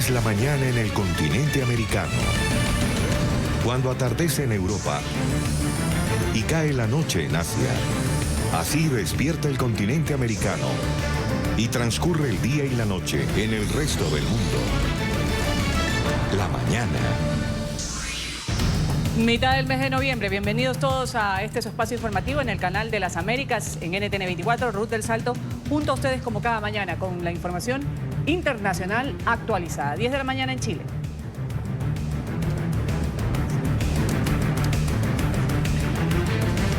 Es la mañana en el continente americano. Cuando atardece en Europa y cae la noche en Asia. Así despierta el continente americano y transcurre el día y la noche en el resto del mundo. La mañana. Mitad del mes de noviembre. Bienvenidos todos a este su espacio informativo en el canal de las Américas en NTN 24. Ruth del Salto, junto a ustedes como cada mañana con la información internacional actualizada. 10 de la mañana en Chile.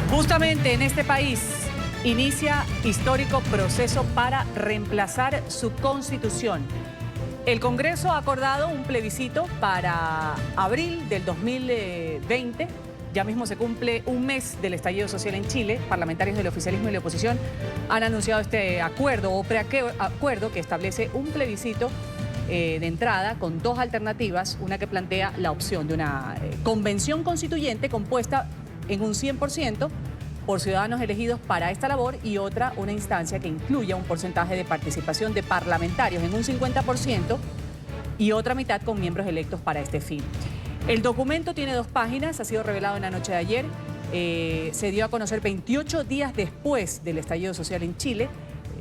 Justamente en este país inicia histórico proceso para reemplazar su constitución. El Congreso ha acordado un plebiscito para abril del 2020. Ya mismo se cumple un mes del estallido social en Chile. Parlamentarios del oficialismo y la oposición han anunciado este acuerdo o preacuerdo que establece un plebiscito de entrada con dos alternativas. Una que plantea la opción de una convención constituyente compuesta en un 100% por ciudadanos elegidos para esta labor y otra, una instancia que incluya un porcentaje de participación de parlamentarios en un 50% y otra mitad con miembros electos para este fin. El documento tiene 2 páginas, ha sido revelado en la noche de ayer, se dio a conocer 28 días después del estallido social en Chile,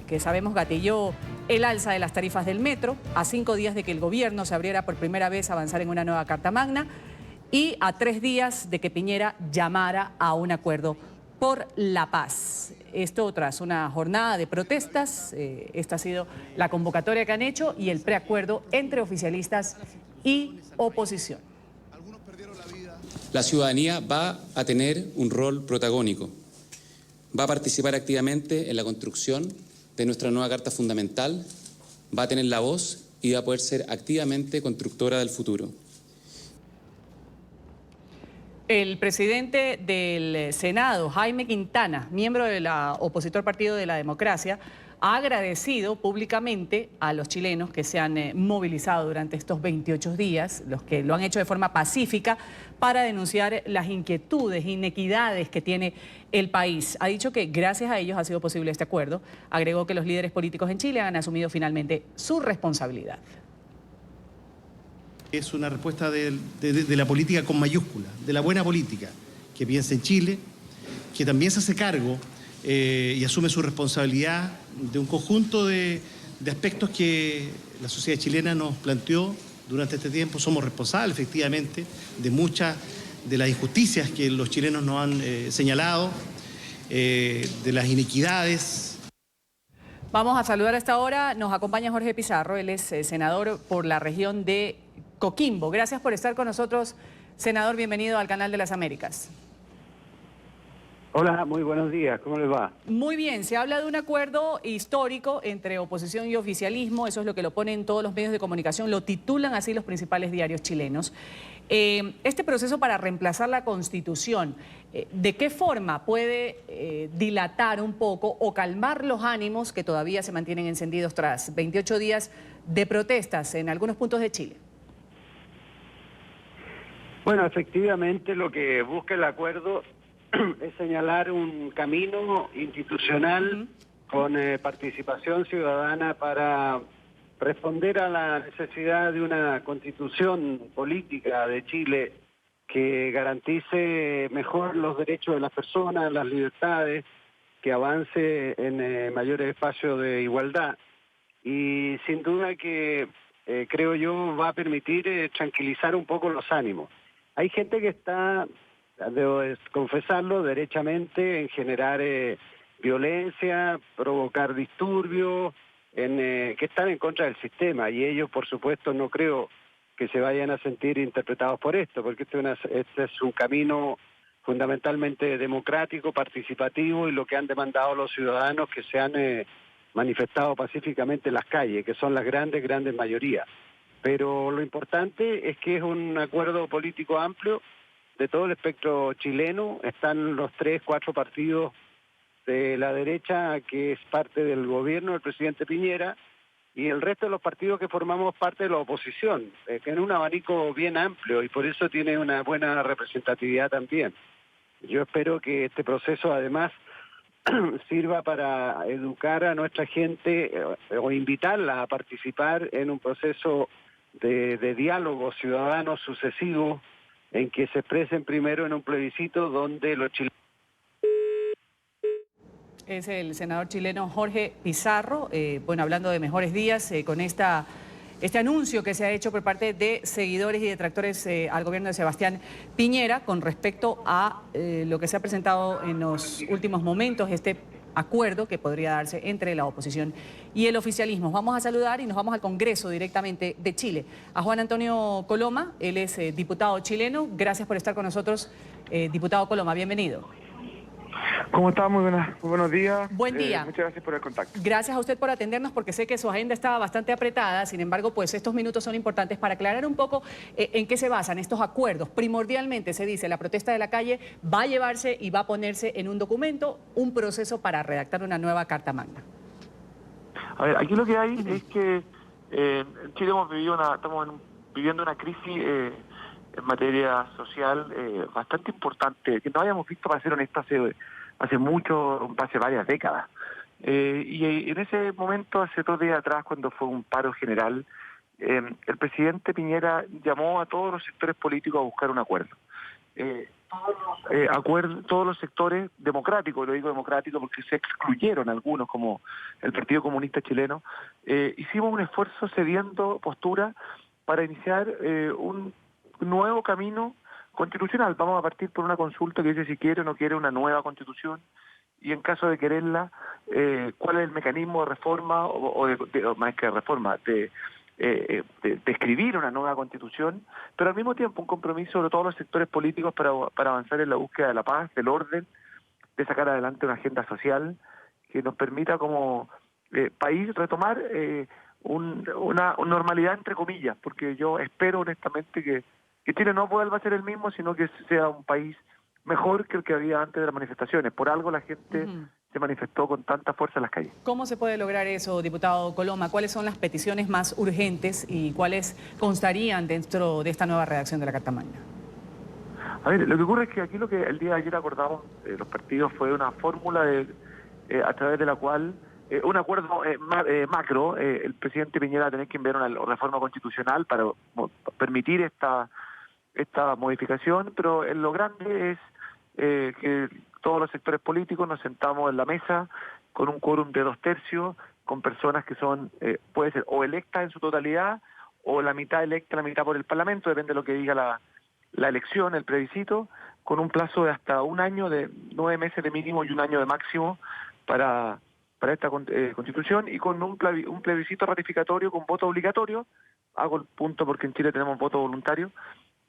que sabemos gatilló el alza de las tarifas del metro, a 5 días de que el gobierno se abriera por primera vez a avanzar en una nueva Carta Magna y a 3 días de que Piñera llamara a un acuerdo por la paz. Esto tras una jornada de protestas. Esta ha sido la convocatoria que han hecho y el preacuerdo entre oficialistas y oposición. La ciudadanía va a tener un rol protagónico. Va a participar activamente en la construcción de nuestra nueva Carta Fundamental, va a tener la voz y va a poder ser activamente constructora del futuro. El presidente del Senado, Jaime Quintana, miembro del opositor Partido de la Democracia, ha agradecido públicamente a los chilenos que se han movilizado durante estos 28 días, los que lo han hecho de forma pacífica, para denunciar las inquietudes, inequidades que tiene el país. Ha dicho que gracias a ellos ha sido posible este acuerdo. Agregó que los líderes políticos en Chile han asumido finalmente su responsabilidad. Es una respuesta de la política con mayúscula, de la buena política, que piensa en Chile, que también se hace cargo y asume su responsabilidad de un conjunto de aspectos que la sociedad chilena nos planteó durante este tiempo. Somos responsables, efectivamente, de muchas de las injusticias que los chilenos nos han señalado, de las inequidades. Vamos a saludar a esta hora. Nos acompaña Jorge Pizarro, él es senador por la región de Coquimbo. Gracias por estar con nosotros, senador. Bienvenido al canal de las Américas. Hola, muy buenos días. ¿Cómo les va? Muy bien. Se habla de un acuerdo histórico entre oposición y oficialismo. Eso es lo que lo ponen todos los medios de comunicación. Lo titulan así los principales diarios chilenos. Este proceso para reemplazar la Constitución, ¿de qué forma puede dilatar un poco o calmar los ánimos que todavía se mantienen encendidos tras 28 días de protestas en algunos puntos de Chile? Bueno, efectivamente lo que busca el acuerdo es señalar un camino institucional con participación ciudadana para responder a la necesidad de una constitución política de Chile que garantice mejor los derechos de las personas, las libertades, que avance en mayores espacios de igualdad. Y sin duda que creo yo va a permitir tranquilizar un poco los ánimos. Hay gente que está, debo confesarlo, derechamente en generar violencia, provocar disturbios, que están en contra del sistema, y ellos, por supuesto, no creo que se vayan a sentir interpretados por esto, porque este es un camino fundamentalmente democrático, participativo, y lo que han demandado los ciudadanos que se han manifestado pacíficamente en las calles, que son las grandes mayorías. Pero lo importante es que es un acuerdo político amplio de todo el espectro chileno. Están los 3, 4 partidos de la derecha, que es parte del gobierno del presidente Piñera, y el resto de los partidos que formamos parte de la oposición, que es un abanico bien amplio y por eso tiene una buena representatividad también. Yo espero que este proceso además sirva para educar a nuestra gente o invitarla a participar en un proceso de diálogo ciudadano sucesivo en que se expresen primero en un plebiscito donde los chilenos... Es el senador chileno Jorge Pizarro, bueno, hablando de mejores días, con este anuncio que se ha hecho por parte de seguidores y detractores al gobierno de Sebastián Piñera con respecto a lo que se ha presentado en los últimos momentos, este acuerdo que podría darse entre la oposición y el oficialismo. Vamos a saludar y nos vamos al Congreso directamente de Chile. A Juan Antonio Coloma, él es diputado chileno. Gracias por estar con nosotros, diputado Coloma, bienvenido. ¿Cómo está? Muy buenos días. Buen día. Muchas gracias por el contacto. Gracias a usted por atendernos porque sé que su agenda estaba bastante apretada. Sin embargo, pues estos minutos son importantes para aclarar un poco en qué se basan estos acuerdos. Primordialmente se dice, la protesta de la calle va a llevarse y va a ponerse en un documento, un proceso para redactar una nueva Carta Magna. A ver, aquí lo que hay es que en Chile estamos viviendo una crisis en materia social bastante importante, que no habíamos visto, para ser honesto, hace varias décadas. Y en ese momento, hace 2 días atrás, cuando fue un paro general, el presidente Piñera llamó a todos los sectores políticos a buscar un acuerdo. Todos los sectores democráticos, lo digo democrático porque se excluyeron algunos, como el Partido Comunista Chileno, hicimos un esfuerzo cediendo postura para iniciar un nuevo camino constitucional. Vamos a partir por una consulta que dice si quiere o no quiere una nueva constitución, y en caso de quererla, cuál es el mecanismo de reforma o más que de reforma, de escribir una nueva constitución, pero al mismo tiempo un compromiso de todos los sectores políticos para avanzar en la búsqueda de la paz, del orden, de sacar adelante una agenda social que nos permita como país retomar una normalidad entre comillas, porque yo espero honestamente que Chile no vuelva a ser el mismo, sino que sea un país mejor que el que había antes de las manifestaciones. Por algo la gente se manifestó con tanta fuerza en las calles. ¿Cómo se puede lograr eso, diputado Coloma? ¿Cuáles son las peticiones más urgentes y cuáles constarían dentro de esta nueva redacción de la Carta Magna? A ver, lo que ocurre es que aquí lo que el día de ayer acordamos los partidos fue una fórmula a través de la cual un acuerdo macro, el presidente Piñera va a tener que enviar una reforma constitucional para permitir esta modificación, pero lo grande es que todos los sectores políticos nos sentamos en la mesa con un quórum de 2/3, con personas que son, puede ser o electas en su totalidad, o la mitad electa, la mitad por el Parlamento, depende de lo que diga la elección, el plebiscito, con un plazo de hasta 1 año, de 9 meses de mínimo y 1 año de máximo para esta constitución, y con un plebiscito ratificatorio con voto obligatorio. Hago el punto porque en Chile tenemos voto voluntario,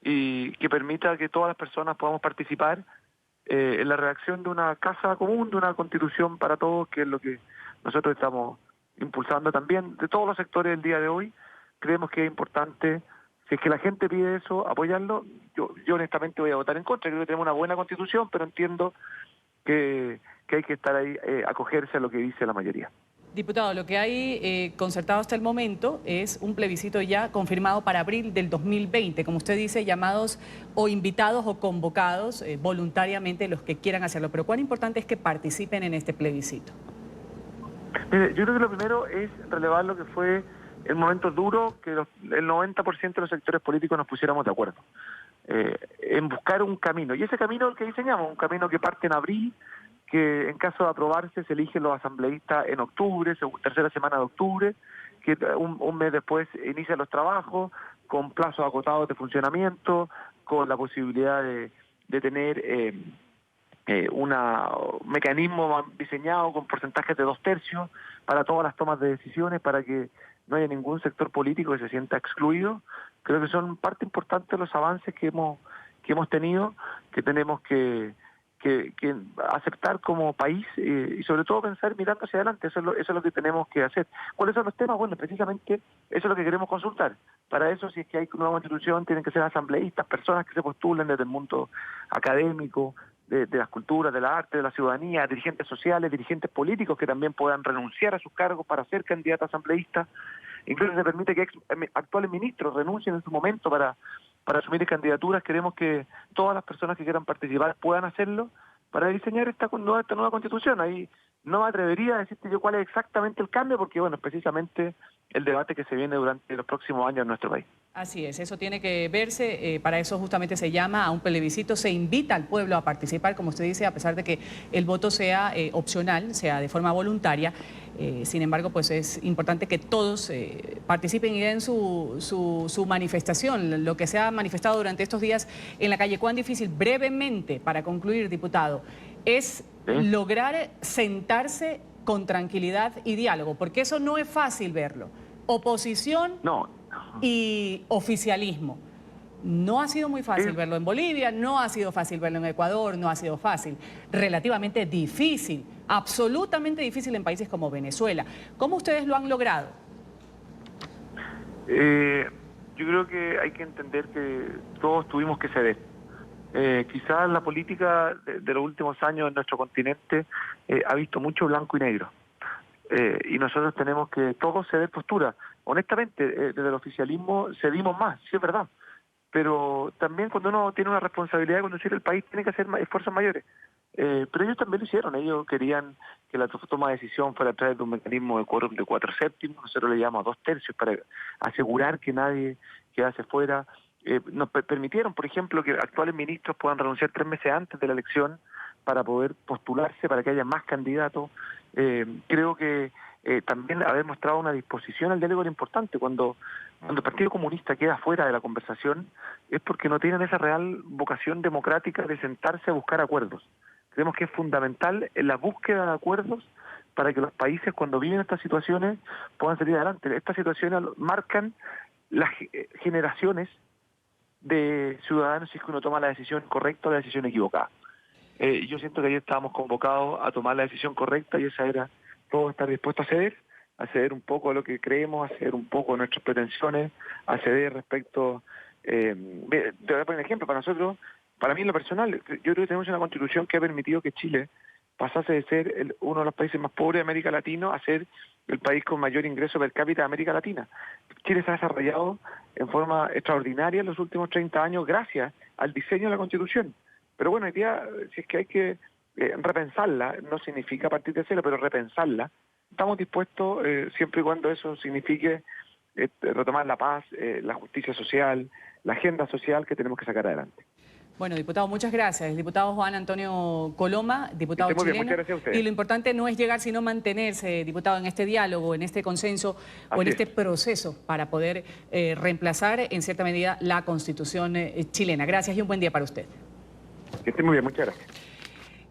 y que permita que todas las personas podamos participar en la redacción de una casa común, de una constitución para todos, que es lo que nosotros estamos impulsando también. De todos los sectores el día de hoy, creemos que es importante, si es que la gente pide eso, apoyarlo. Yo honestamente voy a votar en contra. Creo que tenemos una buena constitución, pero entiendo que hay que estar ahí, acogerse a lo que dice la mayoría. Diputado, lo que hay concertado hasta el momento es un plebiscito ya confirmado para abril del 2020. Como usted dice, llamados o invitados o convocados voluntariamente los que quieran hacerlo. Pero cuán importante es que participen en este plebiscito. Mire, yo creo que lo primero es relevar lo que fue el momento duro, que el 90% de los sectores políticos nos pusiéramos de acuerdo en buscar un camino. Y ese camino es el que diseñamos, un camino que parte en abril, que en caso de aprobarse se eligen los asambleístas en octubre, tercera semana de octubre, que un mes después inician los trabajos, con plazos acotados de funcionamiento, con la posibilidad de tener un mecanismo diseñado con porcentajes de 2/3 para todas las tomas de decisiones, para que no haya ningún sector político que se sienta excluido. Creo que son parte importante de los avances que hemos tenido, que tenemos que aceptar como país, y sobre todo pensar mirando hacia adelante. Eso es lo que tenemos que hacer. ¿Cuáles son los temas? Bueno, precisamente eso es lo que queremos consultar. Para eso, si es que hay una nueva constitución, tienen que ser asambleístas, personas que se postulen desde el mundo académico, de las culturas, de la arte, de la ciudadanía, dirigentes sociales, dirigentes políticos que también puedan renunciar a sus cargos para ser candidatos asambleístas. Incluso se permite que actuales ministros renuncien en su momento para asumir candidaturas. Queremos que todas las personas que quieran participar puedan hacerlo para diseñar esta nueva constitución. Ahí no me atrevería a decirte yo cuál es exactamente el cambio, porque bueno, es precisamente el debate que se viene durante los próximos años en nuestro país. Así es, eso tiene que verse, para eso justamente se llama a un plebiscito, se invita al pueblo a participar, como usted dice, a pesar de que el voto sea opcional, sea de forma voluntaria. Sin embargo, pues es importante que todos participen y den su manifestación, lo que se ha manifestado durante estos días en la calle. ¿Cuán difícil? Brevemente, para concluir, diputado, es lograr sentarse con tranquilidad y diálogo, porque eso no es fácil verlo. Oposición y oficialismo. No ha sido muy fácil verlo en Bolivia, no ha sido fácil verlo en Ecuador, no ha sido fácil, relativamente difícil, absolutamente difícil en países como Venezuela. ¿Cómo ustedes lo han logrado? Yo creo que hay que entender que todos tuvimos que ceder. Quizás la política de los últimos años en nuestro continente ha visto mucho blanco y negro. Y nosotros tenemos que todos ceder postura. Honestamente, desde el oficialismo cedimos más, sí es verdad. Pero también cuando uno tiene una responsabilidad de conducir el país tiene que hacer esfuerzos mayores. Pero ellos también lo hicieron. Ellos querían que la toma de decisión fuera a través de un mecanismo de quórum de 4/7. Nosotros le llamamos a 2/3 para asegurar que nadie quedase fuera. Nos permitieron, por ejemplo, que actuales ministros puedan renunciar 3 meses antes de la elección para poder postularse, para que haya más candidatos. Creo que también haber mostrado una disposición al diálogo era importante. Cuando el Partido Comunista queda fuera de la conversación es porque no tienen esa real vocación democrática de sentarse a buscar acuerdos. Creemos que es fundamental en la búsqueda de acuerdos para que los países, cuando viven estas situaciones, puedan salir adelante. Estas situaciones marcan las generaciones de ciudadanos si es que uno toma la decisión correcta o la decisión equivocada. Yo siento que ayer estábamos convocados a tomar la decisión correcta y esa era todos estar dispuestos a ceder un poco a lo que creemos, a ceder un poco a nuestras pretensiones, a ceder respecto... te voy a poner un ejemplo, para nosotros, para mí en lo personal, yo creo que tenemos una constitución que ha permitido que Chile pasase de ser uno de los países más pobres de América Latina a ser el país con mayor ingreso per cápita de América Latina. Chile se ha desarrollado en forma extraordinaria en los últimos 30 años gracias al diseño de la Constitución. Pero bueno, hoy día, si es que hay que repensarla, no significa partir de cero, pero repensarla, estamos dispuestos, siempre y cuando eso signifique retomar la paz, la justicia social, la agenda social que tenemos que sacar adelante. Bueno, diputado, muchas gracias. El diputado Juan Antonio Coloma, diputado chileno. Bien, muchas gracias a ustedes. Y lo importante no es llegar, sino mantenerse, diputado, en este diálogo, en este consenso o en este proceso para poder reemplazar en cierta medida la Constitución chilena. Gracias y un buen día para usted. Que esté muy bien, muchas gracias.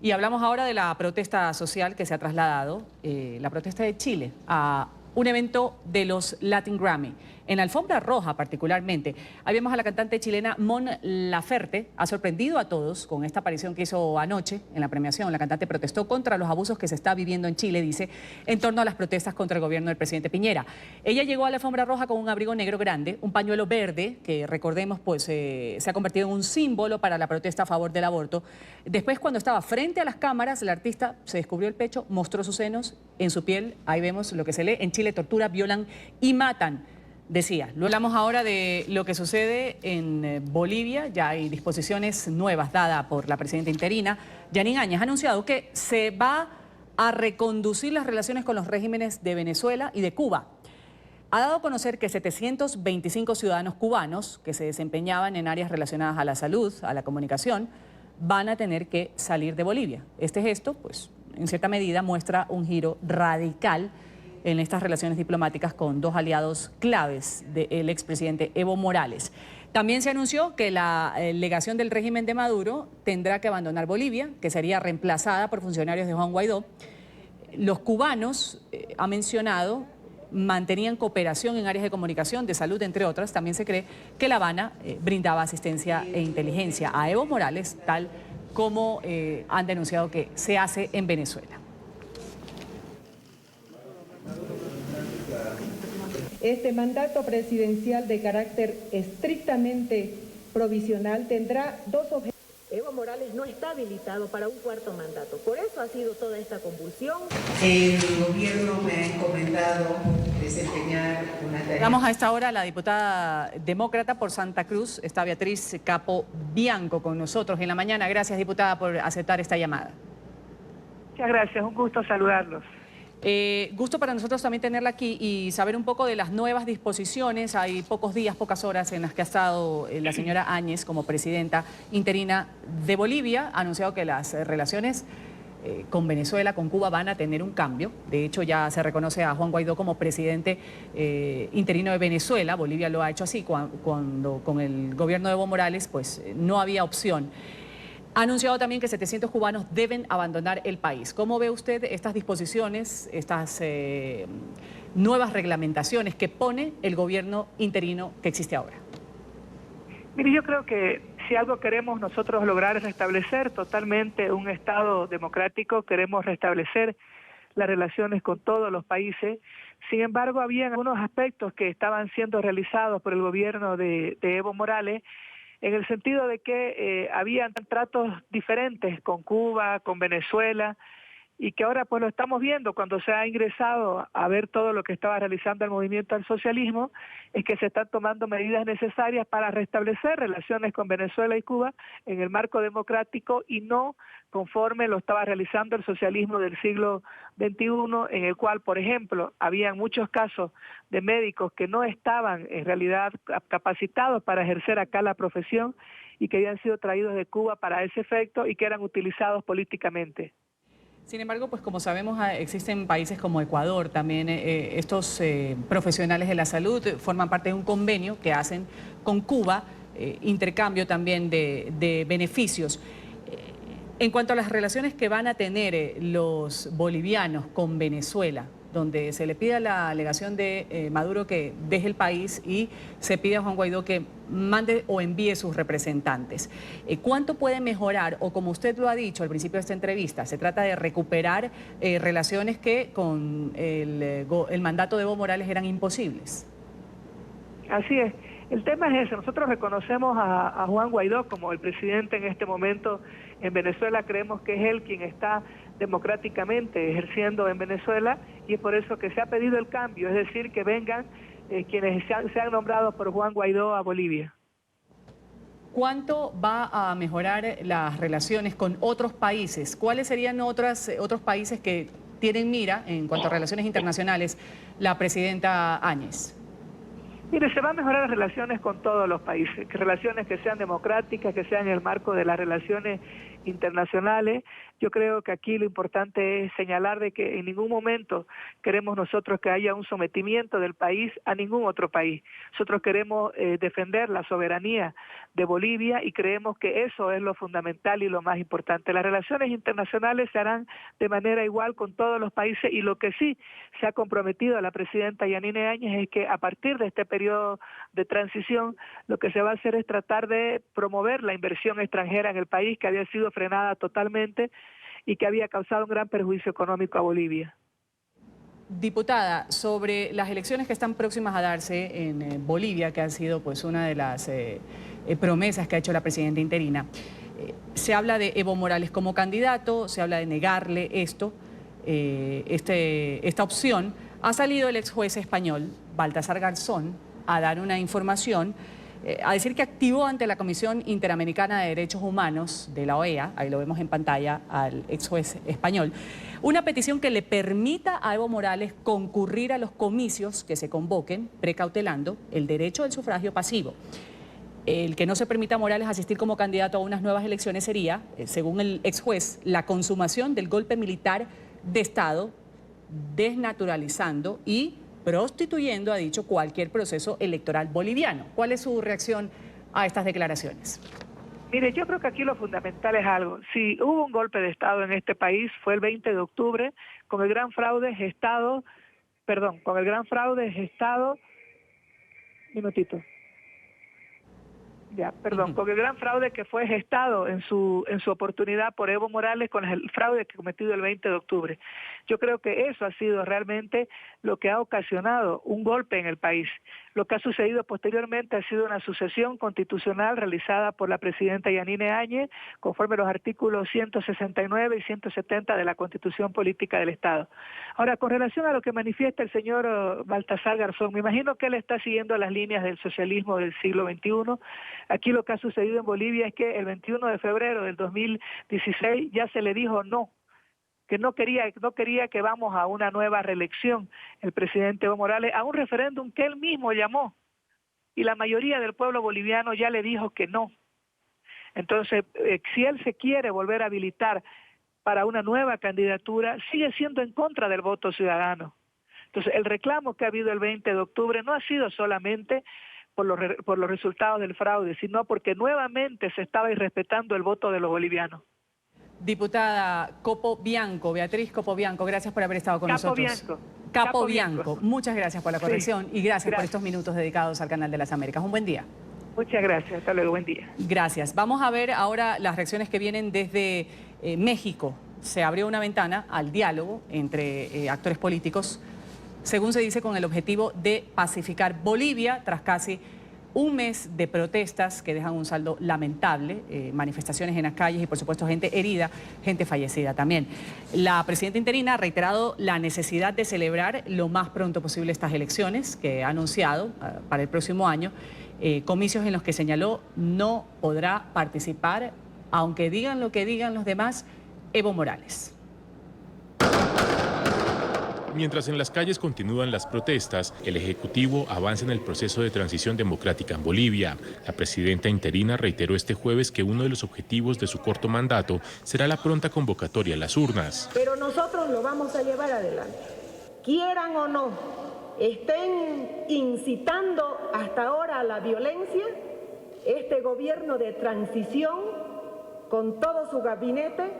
Y hablamos ahora de la protesta social que se ha trasladado, la protesta de Chile, a un evento de los Latin Grammy. En la alfombra roja particularmente, ahí vemos a la cantante chilena Mon Laferte. Ha sorprendido a todos con esta aparición que hizo anoche en la premiación. La cantante protestó contra los abusos que se está viviendo en Chile, dice, en torno a las protestas contra el gobierno del presidente Piñera. Ella llegó a la alfombra roja con un abrigo negro grande, un pañuelo verde, que recordemos pues se ha convertido en un símbolo para la protesta a favor del aborto. Después, cuando estaba frente a las cámaras, la artista se descubrió el pecho, mostró sus senos, en su piel, ahí vemos lo que se lee, en Chile tortura, violan y matan. Decía, lo hablamos ahora de lo que sucede en Bolivia. Ya hay disposiciones nuevas dadas por la presidenta interina. Yanine Áñez ha anunciado que se va a reconducir las relaciones con los regímenes de Venezuela y de Cuba. Ha dado a conocer que 725 ciudadanos cubanos que se desempeñaban en áreas relacionadas a la salud, a la comunicación, van a tener que salir de Bolivia. Este gesto, pues, en cierta medida muestra un giro radical en estas relaciones diplomáticas con dos aliados claves del expresidente Evo Morales. También se anunció que la legación del régimen de Maduro tendrá que abandonar Bolivia, que sería reemplazada por funcionarios de Juan Guaidó. Los cubanos, ha mencionado, mantenían cooperación en áreas de comunicación, de salud, entre otras. También se cree que La Habana brindaba asistencia e inteligencia a Evo Morales, tal como han denunciado que se hace en Venezuela. Este mandato presidencial de carácter estrictamente provisional tendrá dos objetivos. Evo Morales no está habilitado para un cuarto mandato. Por eso ha sido toda esta convulsión. El gobierno me ha encomendado desempeñar una tarea. Vamos a esta hora a la diputada demócrata por Santa Cruz, está Beatriz Capo Bianco con nosotros en la mañana. Gracias, diputada, por aceptar esta llamada. Muchas gracias, un gusto saludarlos. Gusto para nosotros también tenerla aquí y saber un poco de las nuevas disposiciones. Hay pocos días, pocas horas en las que ha estado la señora Áñez como presidenta interina de Bolivia. Ha anunciado que las relaciones con Venezuela, con Cuba, van a tener un cambio. De hecho, ya se reconoce a Juan Guaidó como presidente interino de Venezuela. Bolivia lo ha hecho así cuando con el gobierno de Evo Morales pues no había opción. Ha anunciado también que 700 cubanos deben abandonar el país. ¿Cómo ve usted estas disposiciones, estas nuevas reglamentaciones que pone el gobierno interino que existe ahora? Mire, yo creo que si algo queremos nosotros lograr es restablecer totalmente un Estado democrático, queremos restablecer las relaciones con todos los países. Sin embargo, había algunos aspectos que estaban siendo realizados por el gobierno de Evo Morales, en el sentido de que habían tratos diferentes con Cuba, con Venezuela, y que ahora pues lo estamos viendo cuando se ha ingresado a ver todo lo que estaba realizando el movimiento al socialismo, es que se están tomando medidas necesarias para restablecer relaciones con Venezuela y Cuba en el marco democrático y no conforme lo estaba realizando el socialismo del siglo XXI, en el cual, por ejemplo, había muchos casos de médicos que no estaban en realidad capacitados para ejercer acá la profesión y que habían sido traídos de Cuba para ese efecto y que eran utilizados políticamente. Sin embargo, pues como sabemos, existen países como Ecuador también, estos profesionales de la salud forman parte de un convenio que hacen con Cuba, intercambio también de beneficios. En cuanto a las relaciones que van a tener los bolivianos con Venezuela, donde se le pide a la delegación de Maduro que deje el país y se pide a Juan Guaidó que mande o envíe sus representantes. ¿Cuánto puede mejorar? O como usted lo ha dicho al principio de esta entrevista, se trata de recuperar relaciones que con el mandato de Evo Morales eran imposibles. Así es. El tema es ese. Nosotros reconocemos a Juan Guaidó como el presidente en este momento en Venezuela. Creemos que es él quien está democráticamente ejerciendo en Venezuela y es por eso que se ha pedido el cambio, es decir, que vengan quienes sean nombrados por Juan Guaidó a Bolivia. ¿Cuánto va a mejorar las relaciones con otros países? ¿Cuáles serían otros países que tienen mira en cuanto a relaciones internacionales la presidenta Áñez? Mire, se van a mejorar las relaciones con todos los países, relaciones que sean democráticas, que sean en el marco de las relaciones internacionales. Yo creo que aquí lo importante es señalar de que en ningún momento queremos nosotros que haya un sometimiento del país a ningún otro país. Nosotros queremos defender la soberanía de Bolivia y creemos que eso es lo fundamental y lo más importante. Las relaciones internacionales se harán de manera igual con todos los países y lo que sí se ha comprometido a la presidenta Yanine Áñez es que a partir de este periodo de transición lo que se va a hacer es tratar de promover la inversión extranjera en el país que había sido frenada totalmente y que había causado un gran perjuicio económico a Bolivia. Diputada, sobre las elecciones que están próximas a darse en Bolivia, que han sido pues una de las promesas que ha hecho la presidenta interina, se habla de Evo Morales como candidato, se habla de negarle esta opción. Ha salido el ex juez español, Baltasar Garzón, a dar una información, a decir que activó ante la Comisión Interamericana de Derechos Humanos de la OEA, ahí lo vemos en pantalla al ex juez español, una petición que le permita a Evo Morales concurrir a los comicios que se convoquen, precautelando el derecho al sufragio pasivo. El que no se permita a Morales asistir como candidato a unas nuevas elecciones sería, según el ex juez, la consumación del golpe militar de Estado, desnaturalizando y prostituyendo, ha dicho, cualquier proceso electoral boliviano. ¿Cuál es su reacción a estas declaraciones? Mire, yo creo que aquí lo fundamental es algo. Si hubo un golpe de Estado en este país, fue el 20 de octubre, con el gran fraude gestado, con el gran fraude que fue gestado en su oportunidad por Evo Morales con el fraude que cometido el 20 de octubre. Yo creo que eso ha sido realmente lo que ha ocasionado un golpe en el país. Lo que ha sucedido posteriormente ha sido una sucesión constitucional realizada por la presidenta Yanine Áñez, conforme a los artículos 169 y 170 de la Constitución Política del Estado. Ahora, con relación a lo que manifiesta el señor Baltasar Garzón, me imagino que él está siguiendo las líneas del socialismo del siglo XXI. Aquí lo que ha sucedido en Bolivia es que el 21 de febrero del 2016 ya se le dijo no que no quería que vamos a una nueva reelección, el presidente Evo Morales, a un referéndum que él mismo llamó, y la mayoría del pueblo boliviano ya le dijo que no. Entonces, si él se quiere volver a habilitar para una nueva candidatura, sigue siendo en contra del voto ciudadano. Entonces, el reclamo que ha habido el 20 de octubre no ha sido solamente por los resultados del fraude, sino porque nuevamente se estaba irrespetando el voto de los bolivianos. Diputada Capobianco, Beatriz Capobianco, gracias por haber estado con nosotros. Capobianco. Muchas gracias por la corrección y gracias por estos minutos dedicados al Canal de las Américas. Un buen día. Muchas gracias, hasta luego, buen día. Gracias. Vamos a ver ahora las reacciones que vienen desde México. Se abrió una ventana al diálogo entre actores políticos, según se dice, con el objetivo de pacificar Bolivia tras casi un mes de protestas que dejan un saldo lamentable, manifestaciones en las calles y por supuesto gente herida, gente fallecida también. La presidenta interina ha reiterado la necesidad de celebrar lo más pronto posible estas elecciones que ha anunciado para el próximo año, comicios en los que señaló no podrá participar, aunque digan lo que digan los demás, Evo Morales. Mientras en las calles continúan las protestas, el Ejecutivo avanza en el proceso de transición democrática en Bolivia. La presidenta interina reiteró este jueves que uno de los objetivos de su corto mandato será la pronta convocatoria a las urnas. Pero nosotros lo vamos a llevar adelante. Quieran o no, estén incitando hasta ahora a la violencia, este gobierno de transición, con todo su gabinete,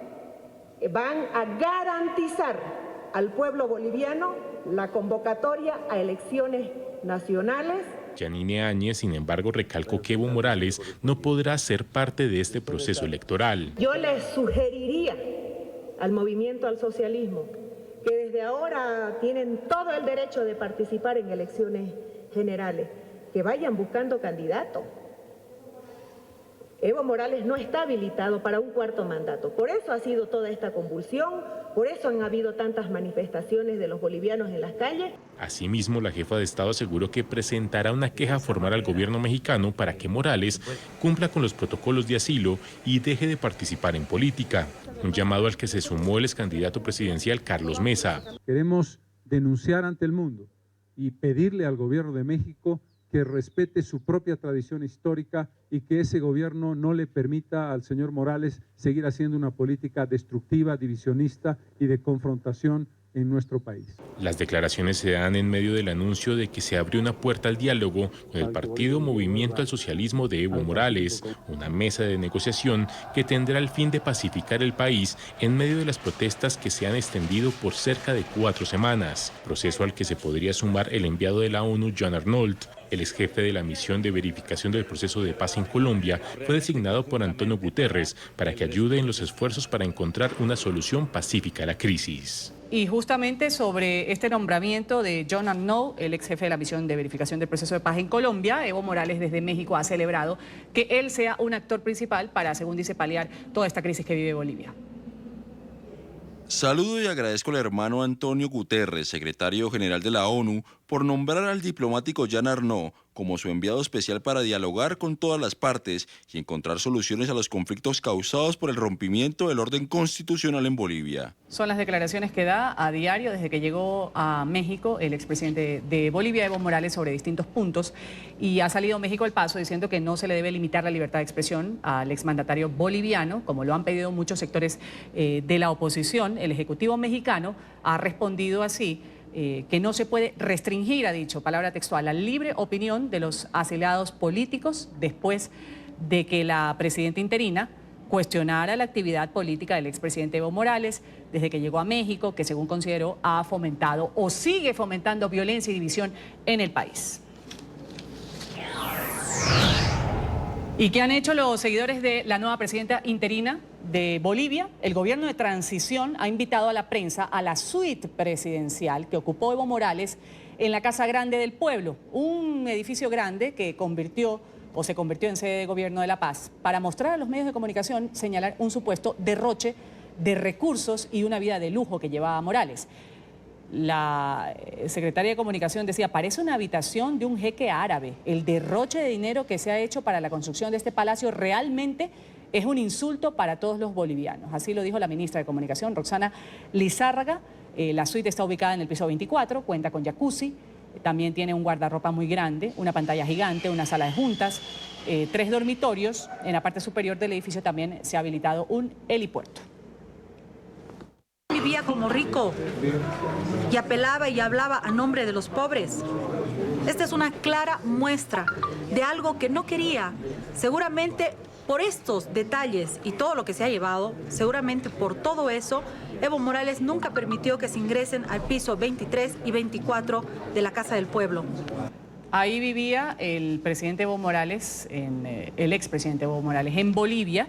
van a garantizar al pueblo boliviano la convocatoria a elecciones nacionales. Yanine Áñez, sin embargo, recalcó que Evo Morales no podrá ser parte de este proceso electoral. Yo les sugeriría al movimiento al socialismo que desde ahora tienen todo el derecho de participar en elecciones generales, que vayan buscando candidatos. Evo Morales no está habilitado para un cuarto mandato. Por eso ha sido toda esta convulsión, por eso han habido tantas manifestaciones de los bolivianos en las calles. Asimismo, la jefa de Estado aseguró que presentará una queja formal al gobierno mexicano para que Morales cumpla con los protocolos de asilo y deje de participar en política. Un llamado al que se sumó el excandidato presidencial Carlos Mesa. Queremos denunciar ante el mundo y pedirle al gobierno de México que respete su propia tradición histórica y que ese gobierno no le permita al señor Morales seguir haciendo una política destructiva, divisionista y de confrontación en nuestro país. Las declaraciones se dan en medio del anuncio de que se abrió una puerta al diálogo con el partido Movimiento al Socialismo de Evo Morales, una mesa de negociación que tendrá el fin de pacificar el país en medio de las protestas que se han extendido por cerca de 4 semanas, proceso al que se podría sumar el enviado de la ONU, John Arnault. El ex jefe de la misión de verificación del proceso de paz en Colombia fue designado por Antonio Guterres para que ayude en los esfuerzos para encontrar una solución pacífica a la crisis. Y justamente sobre este nombramiento de John Arnault, el ex jefe de la misión de verificación del proceso de paz en Colombia, Evo Morales desde México ha celebrado que él sea un actor principal para, según dice, paliar toda esta crisis que vive Bolivia. Saludo y agradezco al hermano Antonio Guterres, secretario general de la ONU, por nombrar al diplomático John Arnault como su enviado especial para dialogar con todas las partes y encontrar soluciones a los conflictos causados por el rompimiento del orden constitucional en Bolivia. Son las declaraciones que da a diario desde que llegó a México el expresidente de Bolivia, Evo Morales, sobre distintos puntos, y ha salido México al paso diciendo que no se le debe limitar la libertad de expresión al exmandatario boliviano, como lo han pedido muchos sectores de la oposición. El Ejecutivo mexicano ha respondido así, que no se puede restringir, ha dicho, palabra textual, la libre opinión de los asilados políticos después de que la presidenta interina cuestionara la actividad política del expresidente Evo Morales desde que llegó a México, que según consideró ha fomentado o sigue fomentando violencia y división en el país. ¿Y qué han hecho los seguidores de la nueva presidenta interina de Bolivia? El gobierno de transición ha invitado a la prensa a la suite presidencial que ocupó Evo Morales en la Casa Grande del Pueblo, un edificio grande que se convirtió en sede de gobierno de La Paz, para mostrar a los medios de comunicación, señalar un supuesto derroche de recursos y una vida de lujo que llevaba Morales. La secretaria de Comunicación decía, parece una habitación de un jeque árabe. El derroche de dinero que se ha hecho para la construcción de este palacio realmente es un insulto para todos los bolivianos. Así lo dijo la ministra de Comunicación, Roxana Lizárraga. La suite está ubicada en el piso 24, cuenta con jacuzzi, también tiene un guardarropa muy grande, una pantalla gigante, una sala de juntas, 3 dormitorios. En la parte superior del edificio también se ha habilitado un helipuerto. Vivía como rico y apelaba y hablaba a nombre de los pobres. Esta es una clara muestra de algo que no quería. Seguramente por estos detalles y todo lo que se ha llevado, seguramente por todo eso, Evo Morales nunca permitió que se ingresen al piso 23 y 24 de la Casa del Pueblo. Ahí vivía el presidente Evo Morales, el expresidente Evo Morales, en Bolivia.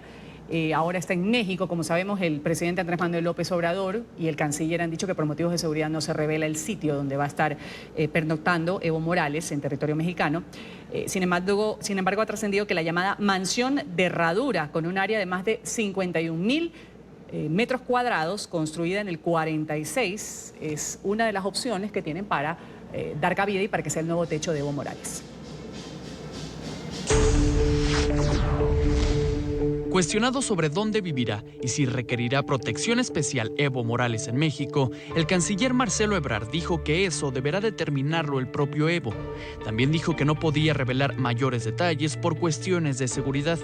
Ahora está en México. Como sabemos, el presidente Andrés Manuel López Obrador y el canciller han dicho que por motivos de seguridad no se revela el sitio donde va a estar pernoctando Evo Morales en territorio mexicano. Sin embargo, ha trascendido que la llamada mansión de Herradura, con un área de más de 51.000 metros cuadrados, construida en el 46, es una de las opciones que tienen para dar cabida y para que sea el nuevo techo de Evo Morales. Cuestionado sobre dónde vivirá y si requerirá protección especial Evo Morales en México, el canciller Marcelo Ebrard dijo que eso deberá determinarlo el propio Evo. También dijo que no podía revelar mayores detalles por cuestiones de seguridad,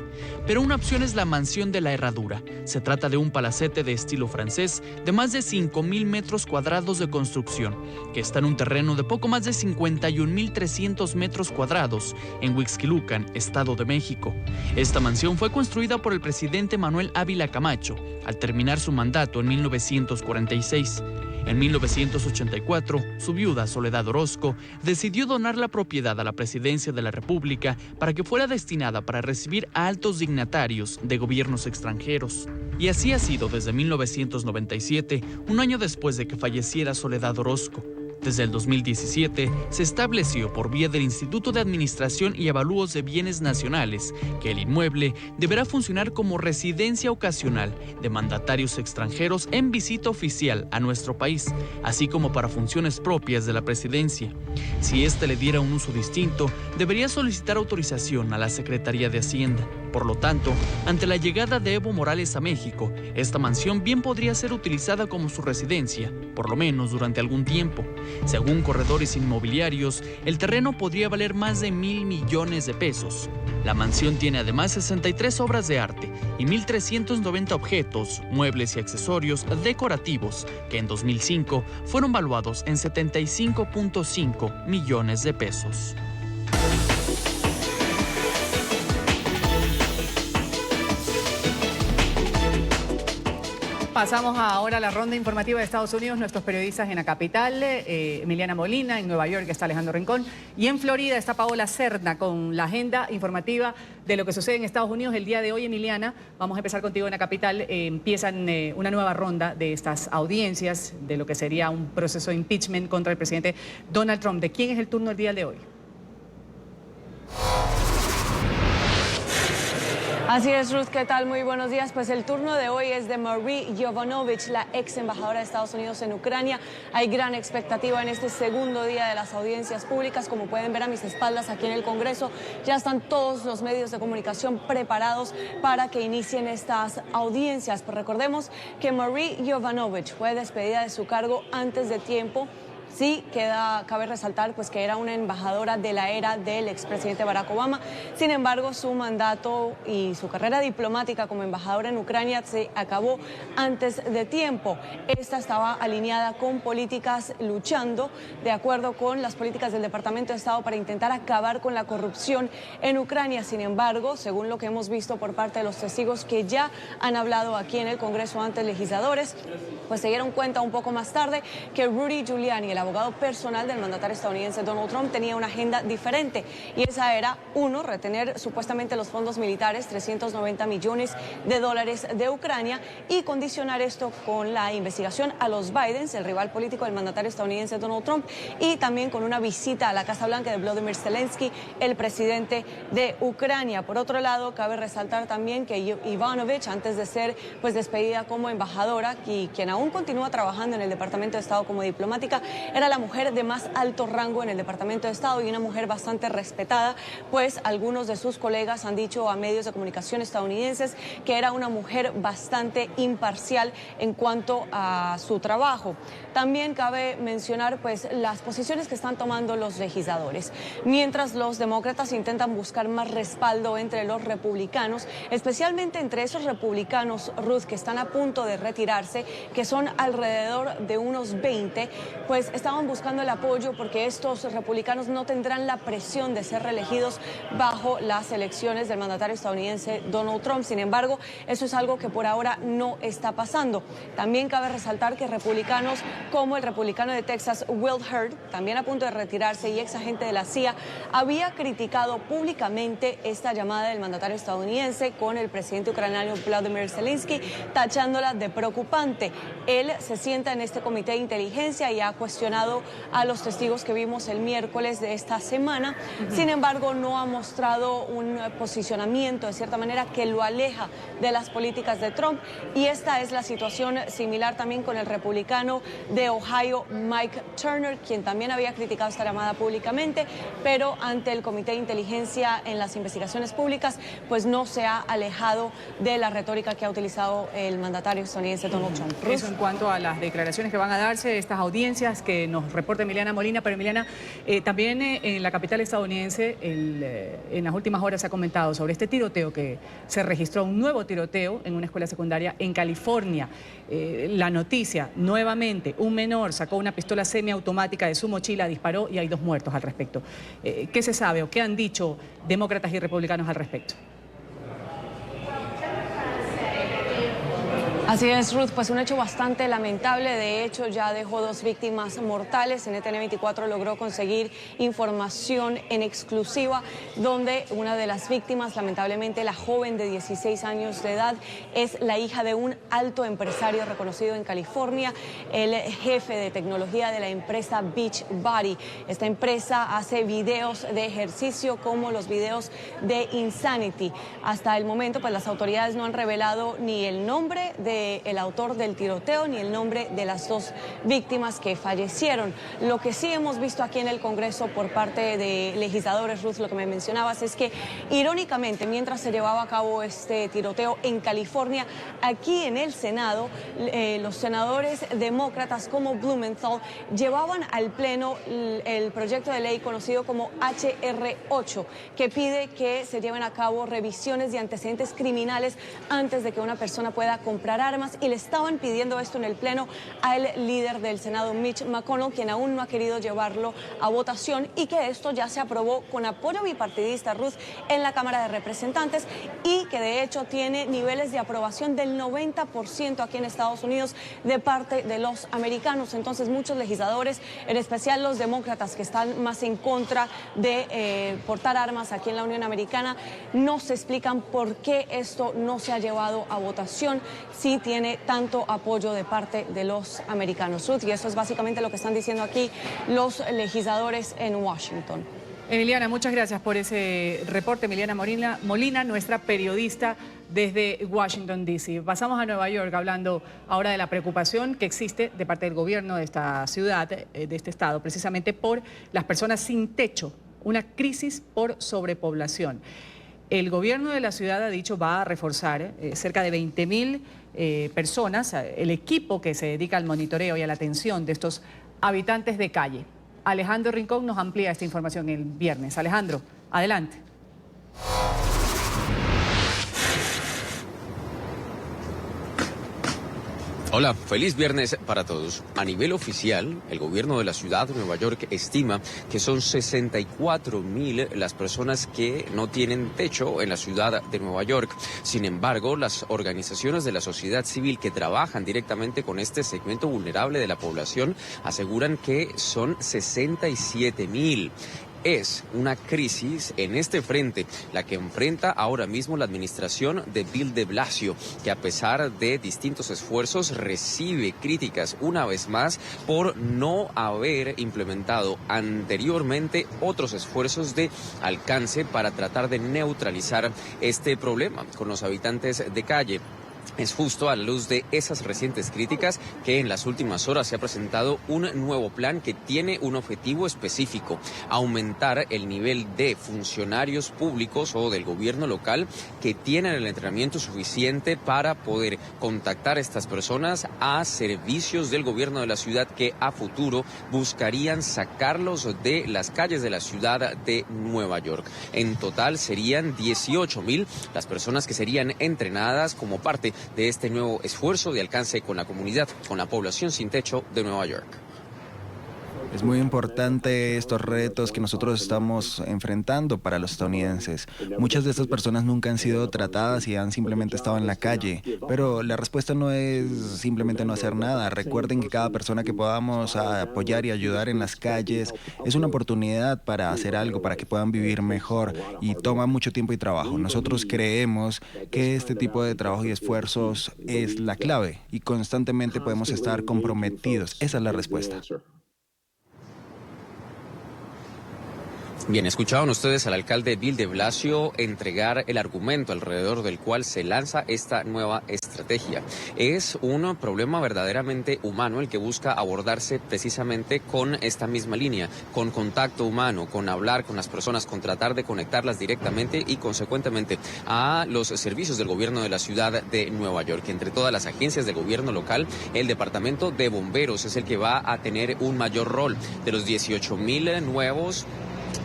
pero una opción es la mansión de la Herradura. Se trata de un palacete de estilo francés de más de 5.000 metros cuadrados de construcción, que está en un terreno de poco más de 51.300 metros cuadrados en Huixquilucan, Estado de México. Esta mansión fue construida por el presidente Manuel Ávila Camacho al terminar su mandato en 1946. En 1984, su viuda, Soledad Orozco, decidió donar la propiedad a la presidencia de la República para que fuera destinada para recibir a altos dignatarios de gobiernos extranjeros. Y así ha sido desde 1997, un año después de que falleciera Soledad Orozco. Desde el 2017 se estableció por vía del Instituto de Administración y Avalúos de Bienes Nacionales que el inmueble deberá funcionar como residencia ocasional de mandatarios extranjeros en visita oficial a nuestro país, así como para funciones propias de la presidencia. Si éste le diera un uso distinto, debería solicitar autorización a la Secretaría de Hacienda. Por lo tanto, ante la llegada de Evo Morales a México, esta mansión bien podría ser utilizada como su residencia, por lo menos durante algún tiempo. Según corredores inmobiliarios, el terreno podría valer más de 1.000 millones de pesos. La mansión tiene además 63 obras de arte y 1.390 objetos, muebles y accesorios decorativos que en 2005 fueron valuados en 75.5 millones de pesos. Pasamos ahora a la ronda informativa de Estados Unidos. Nuestros periodistas en la capital, Emiliana Molina, en Nueva York está Alejandro Rincón y en Florida está Paola Cerna con la agenda informativa de lo que sucede en Estados Unidos el día de hoy. Emiliana, vamos a empezar contigo en la capital. Empiezan una nueva ronda de estas audiencias de lo que sería un proceso de impeachment contra el presidente Donald Trump. ¿De quién es el turno el día de hoy? Así es, Ruth, ¿qué tal? Muy buenos días. Pues el turno de hoy es de Marie Yovanovitch, la ex embajadora de Estados Unidos en Ucrania. Hay gran expectativa en este segundo día de las audiencias públicas. Como pueden ver a mis espaldas aquí en el Congreso, ya están todos los medios de comunicación preparados para que inicien estas audiencias. Pues recordemos que Marie Yovanovitch fue despedida de su cargo antes de tiempo. Sí, cabe resaltar pues que era una embajadora de la era del expresidente Barack Obama. Sin embargo, su mandato y su carrera diplomática como embajadora en Ucrania se acabó antes de tiempo. Esta estaba alineada con políticas luchando de acuerdo con las políticas del Departamento de Estado para intentar acabar con la corrupción en Ucrania. Sin embargo, según lo que hemos visto por parte de los testigos que ya han hablado aquí en el Congreso ante legisladores, pues se dieron cuenta un poco más tarde que Rudy Giuliani, el abogado personal del mandatario estadounidense Donald Trump, tenía una agenda diferente y esa era, uno, retener supuestamente los fondos militares, 390 millones de dólares de Ucrania, y condicionar esto con la investigación a los Bidens, el rival político del mandatario estadounidense Donald Trump, y también con una visita a la Casa Blanca de Volodymyr Zelensky, el presidente de Ucrania. Por otro lado, cabe resaltar también que Yovanovitch, antes de ser pues despedida como embajadora y quien aún continúa trabajando en el Departamento de Estado como diplomática, era la mujer de más alto rango en el Departamento de Estado y una mujer bastante respetada, pues algunos de sus colegas han dicho a medios de comunicación estadounidenses que era una mujer bastante imparcial en cuanto a su trabajo. También cabe mencionar pues las posiciones que están tomando los legisladores. Mientras los demócratas intentan buscar más respaldo entre los republicanos, especialmente entre esos republicanos, Ruth, que están a punto de retirarse, que son alrededor de unos 20, pues estaban buscando el apoyo porque estos republicanos no tendrán la presión de ser reelegidos bajo las elecciones del mandatario estadounidense Donald Trump. Sin embargo, eso es algo que por ahora no está pasando. También cabe resaltar que republicanos como el republicano de Texas, Will Hurd, también a punto de retirarse y ex agente de la CIA, había criticado públicamente esta llamada del mandatario estadounidense con el presidente ucraniano Vladimir Zelensky, tachándola de preocupante. Él se sienta en este comité de inteligencia y ha cuestionado a los testigos que vimos el miércoles de esta semana. Sin embargo, no ha mostrado un posicionamiento, de cierta manera, que lo aleja de las políticas de Trump. Y esta es la situación similar también con el republicano de Ohio, Mike Turner, quien también había criticado esta llamada públicamente, pero ante el Comité de Inteligencia en las investigaciones públicas, pues no se ha alejado de la retórica que ha utilizado el mandatario estadounidense Donald Trump. Eso en cuanto a las declaraciones que van a darse, estas audiencias que nos reporta Emiliana Molina, pero Emiliana, también en la capital estadounidense en las últimas horas se ha comentado sobre este tiroteo que se registró, un nuevo tiroteo en una escuela secundaria en California. La noticia, nuevamente, un menor sacó una pistola semiautomática de su mochila, disparó y hay 2 muertos al respecto. ¿Qué se sabe o qué han dicho demócratas y republicanos al respecto? Así es, Ruth, pues un hecho bastante lamentable. De hecho, ya dejó 2 víctimas mortales. NTN 24 logró conseguir información en exclusiva donde una de las víctimas, lamentablemente la joven de 16 años de edad, es la hija de un alto empresario reconocido en California, el jefe de tecnología de la empresa Beachbody. Esta empresa hace videos de ejercicio como los videos de Insanity. Hasta el momento, pues las autoridades no han revelado ni el nombre del autor del tiroteo ni el nombre de las 2 víctimas que fallecieron. Lo que sí hemos visto aquí en el Congreso por parte de legisladores, Ruth, lo que me mencionabas, es que irónicamente, mientras se llevaba a cabo este tiroteo en California, aquí en el Senado, los senadores demócratas como Blumenthal llevaban al Pleno el proyecto de ley conocido como HR-8, que pide que se lleven a cabo revisiones de antecedentes criminales antes de que una persona pueda comprar armas, y le estaban pidiendo esto en el Pleno al líder del Senado, Mitch McConnell, quien aún no ha querido llevarlo a votación, y que esto ya se aprobó con apoyo bipartidista, Ruth, en la Cámara de Representantes, y que de hecho tiene niveles de aprobación del 90% aquí en Estados Unidos de parte de los americanos. Entonces muchos legisladores, en especial los demócratas que están más en contra de portar armas aquí en la Unión Americana, no se explican por qué esto no se ha llevado a votación si tiene tanto apoyo de parte de los americanos, Ruth, y eso es básicamente lo que están diciendo aquí los legisladores en Washington. Emiliana, muchas gracias por ese reporte. Emiliana Molina, nuestra periodista desde Washington, D.C. Pasamos a Nueva York, hablando ahora de la preocupación que existe de parte del gobierno de esta ciudad, de este estado, precisamente por las personas sin techo, una crisis por sobrepoblación. El gobierno de la ciudad ha dicho va a reforzar cerca de 20.000 personas, el equipo que se dedica al monitoreo y a la atención de estos habitantes de calle. Alejandro Rincón nos amplía esta información el viernes. Alejandro, adelante. Hola, feliz viernes para todos. A nivel oficial, el gobierno de la ciudad de Nueva York estima que son 64.000 las personas que no tienen techo en la ciudad de Nueva York. Sin embargo, las organizaciones de la sociedad civil que trabajan directamente con este segmento vulnerable de la población aseguran que son 67.000. Es una crisis en este frente la que enfrenta ahora mismo la administración de Bill de Blasio, que a pesar de distintos esfuerzos recibe críticas una vez más por no haber implementado anteriormente otros esfuerzos de alcance para tratar de neutralizar este problema con los habitantes de calle. Es justo a la luz de esas recientes críticas que en las últimas horas se ha presentado un nuevo plan que tiene un objetivo específico: aumentar el nivel de funcionarios públicos o del gobierno local que tienen el entrenamiento suficiente para poder contactar a estas personas a servicios del gobierno de la ciudad que a futuro buscarían sacarlos de las calles de la ciudad de Nueva York. En total serían 18,000 las personas que serían entrenadas como parte de este nuevo esfuerzo de alcance con la comunidad, con la población sin techo de Nueva York. Es muy importante estos retos que nosotros estamos enfrentando para los estadounidenses. Muchas de estas personas nunca han sido tratadas y han simplemente estado en la calle, pero la respuesta no es simplemente no hacer nada. Recuerden que cada persona que podamos apoyar y ayudar en las calles es una oportunidad para hacer algo, para que puedan vivir mejor, y toma mucho tiempo y trabajo. Nosotros creemos que este tipo de trabajo y esfuerzos es la clave y constantemente podemos estar comprometidos. Esa es la respuesta. Bien, escucharon ustedes al alcalde Bill de Blasio entregar el argumento alrededor del cual se lanza esta nueva estrategia. Es un problema verdaderamente humano el que busca abordarse precisamente con esta misma línea, con contacto humano, con hablar con las personas, con tratar de conectarlas directamente y consecuentemente a los servicios del gobierno de la ciudad de Nueva York. Entre todas las agencias del gobierno local, el departamento de bomberos es el que va a tener un mayor rol. De los 18,000 nuevos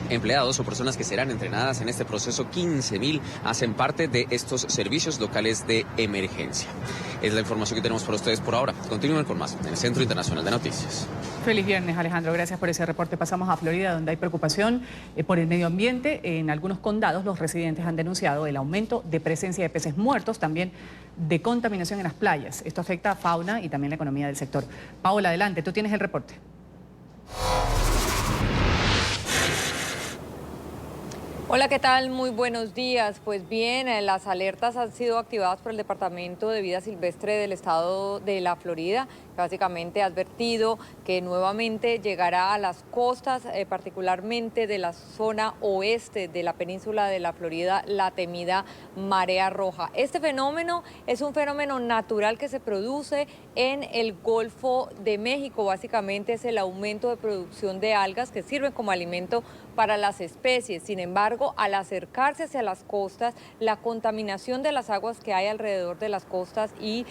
empleados o personas que serán entrenadas en este proceso, 15,000 hacen parte de estos servicios locales de emergencia. Es la información que tenemos para ustedes por ahora. Continúen con más en el Centro Internacional de Noticias. Feliz viernes, Alejandro. Gracias por ese reporte. Pasamos a Florida, donde hay preocupación por el medio ambiente. En algunos condados los residentes han denunciado el aumento de presencia de peces muertos, también de contaminación en las playas. Esto afecta a fauna y también la economía del sector. Paola, adelante, tú tienes el reporte. Hola, ¿qué tal? Muy buenos días. Pues bien, las alertas han sido activadas por el Departamento de Vida Silvestre del Estado de la Florida, que básicamente ha advertido que nuevamente llegará a las costas, particularmente de la zona oeste de la península de la Florida, la temida marea roja. Este fenómeno es un fenómeno natural que se produce en el Golfo de México. Básicamente es el aumento de producción de algas que sirven como alimento para las especies. Sin embargo, al acercarse hacia las costas, la contaminación de las aguas que hay alrededor de las costas y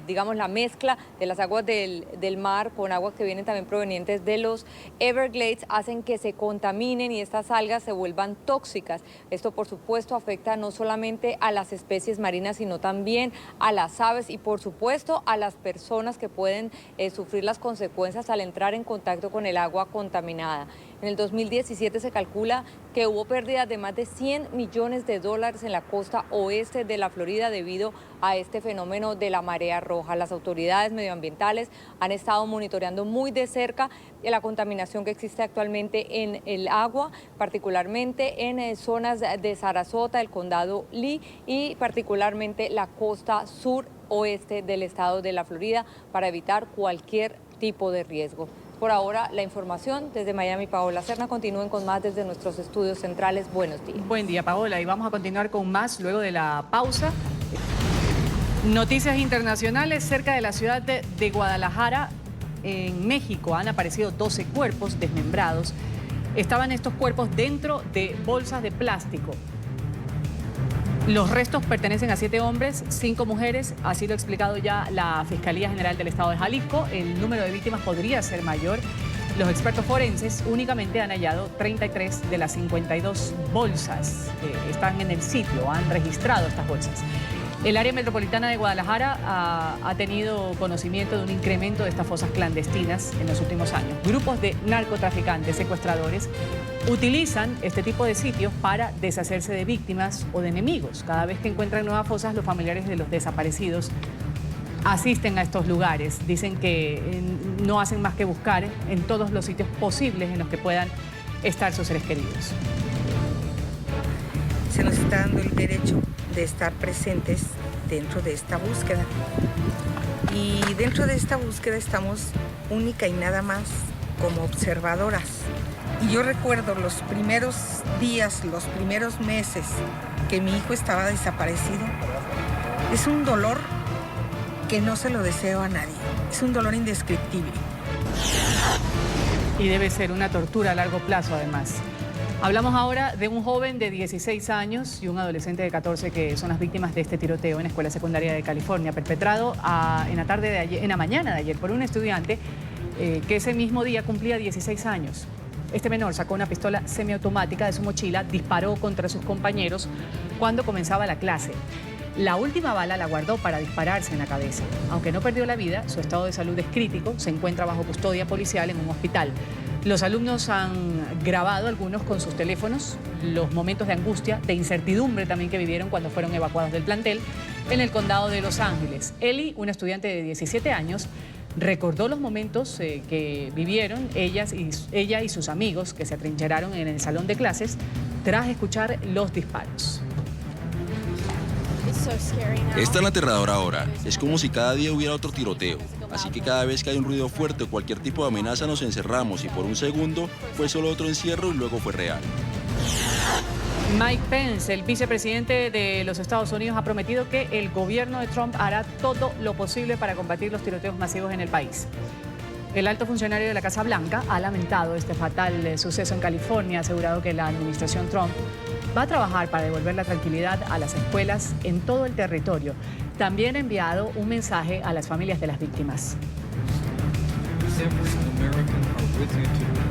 digamos la mezcla de las aguas del mar con aguas que vienen también provenientes de los Everglades hacen que se contaminen y estas algas se vuelvan tóxicas. Esto, por supuesto, afecta no solamente a las especies marinas, sino también a las aves y, por supuesto, a las personas que pueden sufrir las consecuencias al entrar en contacto con el agua contaminada. En el 2017 se calcula que hubo pérdidas de más de $100 millones en la costa oeste de la Florida debido a este fenómeno de la marea roja. Las autoridades medioambientales han estado monitoreando muy de cerca la contaminación que existe actualmente en el agua, particularmente en zonas de Sarasota, el condado Lee y particularmente la costa suroeste del estado de la Florida para evitar cualquier tipo de riesgo. Por ahora, la información desde Miami, Paola Serna. Continúen con más desde nuestros estudios centrales. Buenos días. Buen día, Paola. Y vamos a continuar con más luego de la pausa. Noticias internacionales. Cerca de la ciudad de Guadalajara, en México, han aparecido 12 cuerpos desmembrados. Estaban estos cuerpos dentro de bolsas de plástico. Los restos pertenecen a 7 hombres, 5 mujeres, así lo ha explicado ya la Fiscalía General del Estado de Jalisco. El número de víctimas podría ser mayor. Los expertos forenses únicamente han hallado 33 de las 52 bolsas que están en el sitio, han registrado estas bolsas. El área metropolitana de Guadalajara ha tenido conocimiento de un incremento de estas fosas clandestinas en los últimos años. Grupos de narcotraficantes, secuestradores, utilizan este tipo de sitios para deshacerse de víctimas o de enemigos. Cada vez que encuentran nuevas fosas, los familiares de los desaparecidos asisten a estos lugares. Dicen que no hacen más que buscar en todos los sitios posibles en los que puedan estar sus seres queridos. Se nos está dando el derecho de estar presentes dentro de esta búsqueda. Y dentro de esta búsqueda estamos única y nada más como observadoras. Y yo recuerdo los primeros días, los primeros meses que mi hijo estaba desaparecido. Es un dolor que no se lo deseo a nadie. Es un dolor indescriptible. Y debe ser una tortura a largo plazo, además. Hablamos ahora de un joven de 16 años y un adolescente de 14 que son las víctimas de este tiroteo en la escuela secundaria de California, perpetrado en la mañana de ayer por un estudiante que ese mismo día cumplía 16 años. Este menor sacó una pistola semiautomática de su mochila, disparó contra sus compañeros cuando comenzaba la clase. La última bala la guardó para dispararse en la cabeza. Aunque no perdió la vida, su estado de salud es crítico, se encuentra bajo custodia policial en un hospital. Los alumnos han grabado, algunos con sus teléfonos, los momentos de angustia, de incertidumbre también que vivieron cuando fueron evacuados del plantel en el condado de Los Ángeles. Eli, una estudiante de 17 años, recordó los momentos que vivieron ella y sus amigos que se atrincheraron en el salón de clases tras escuchar los disparos. Es tan aterrador ahora, es como si cada día hubiera otro tiroteo, así que cada vez que hay un ruido fuerte o cualquier tipo de amenaza nos encerramos y por un segundo fue solo otro encierro y luego fue real. Mike Pence, el vicepresidente de los Estados Unidos, ha prometido que el gobierno de Trump hará todo lo posible para combatir los tiroteos masivos en el país. El alto funcionario de la Casa Blanca ha lamentado este fatal suceso en California, ha asegurado que la administración Trump va a trabajar para devolver la tranquilidad a las escuelas en todo el territorio. También ha enviado un mensaje a las familias de las víctimas.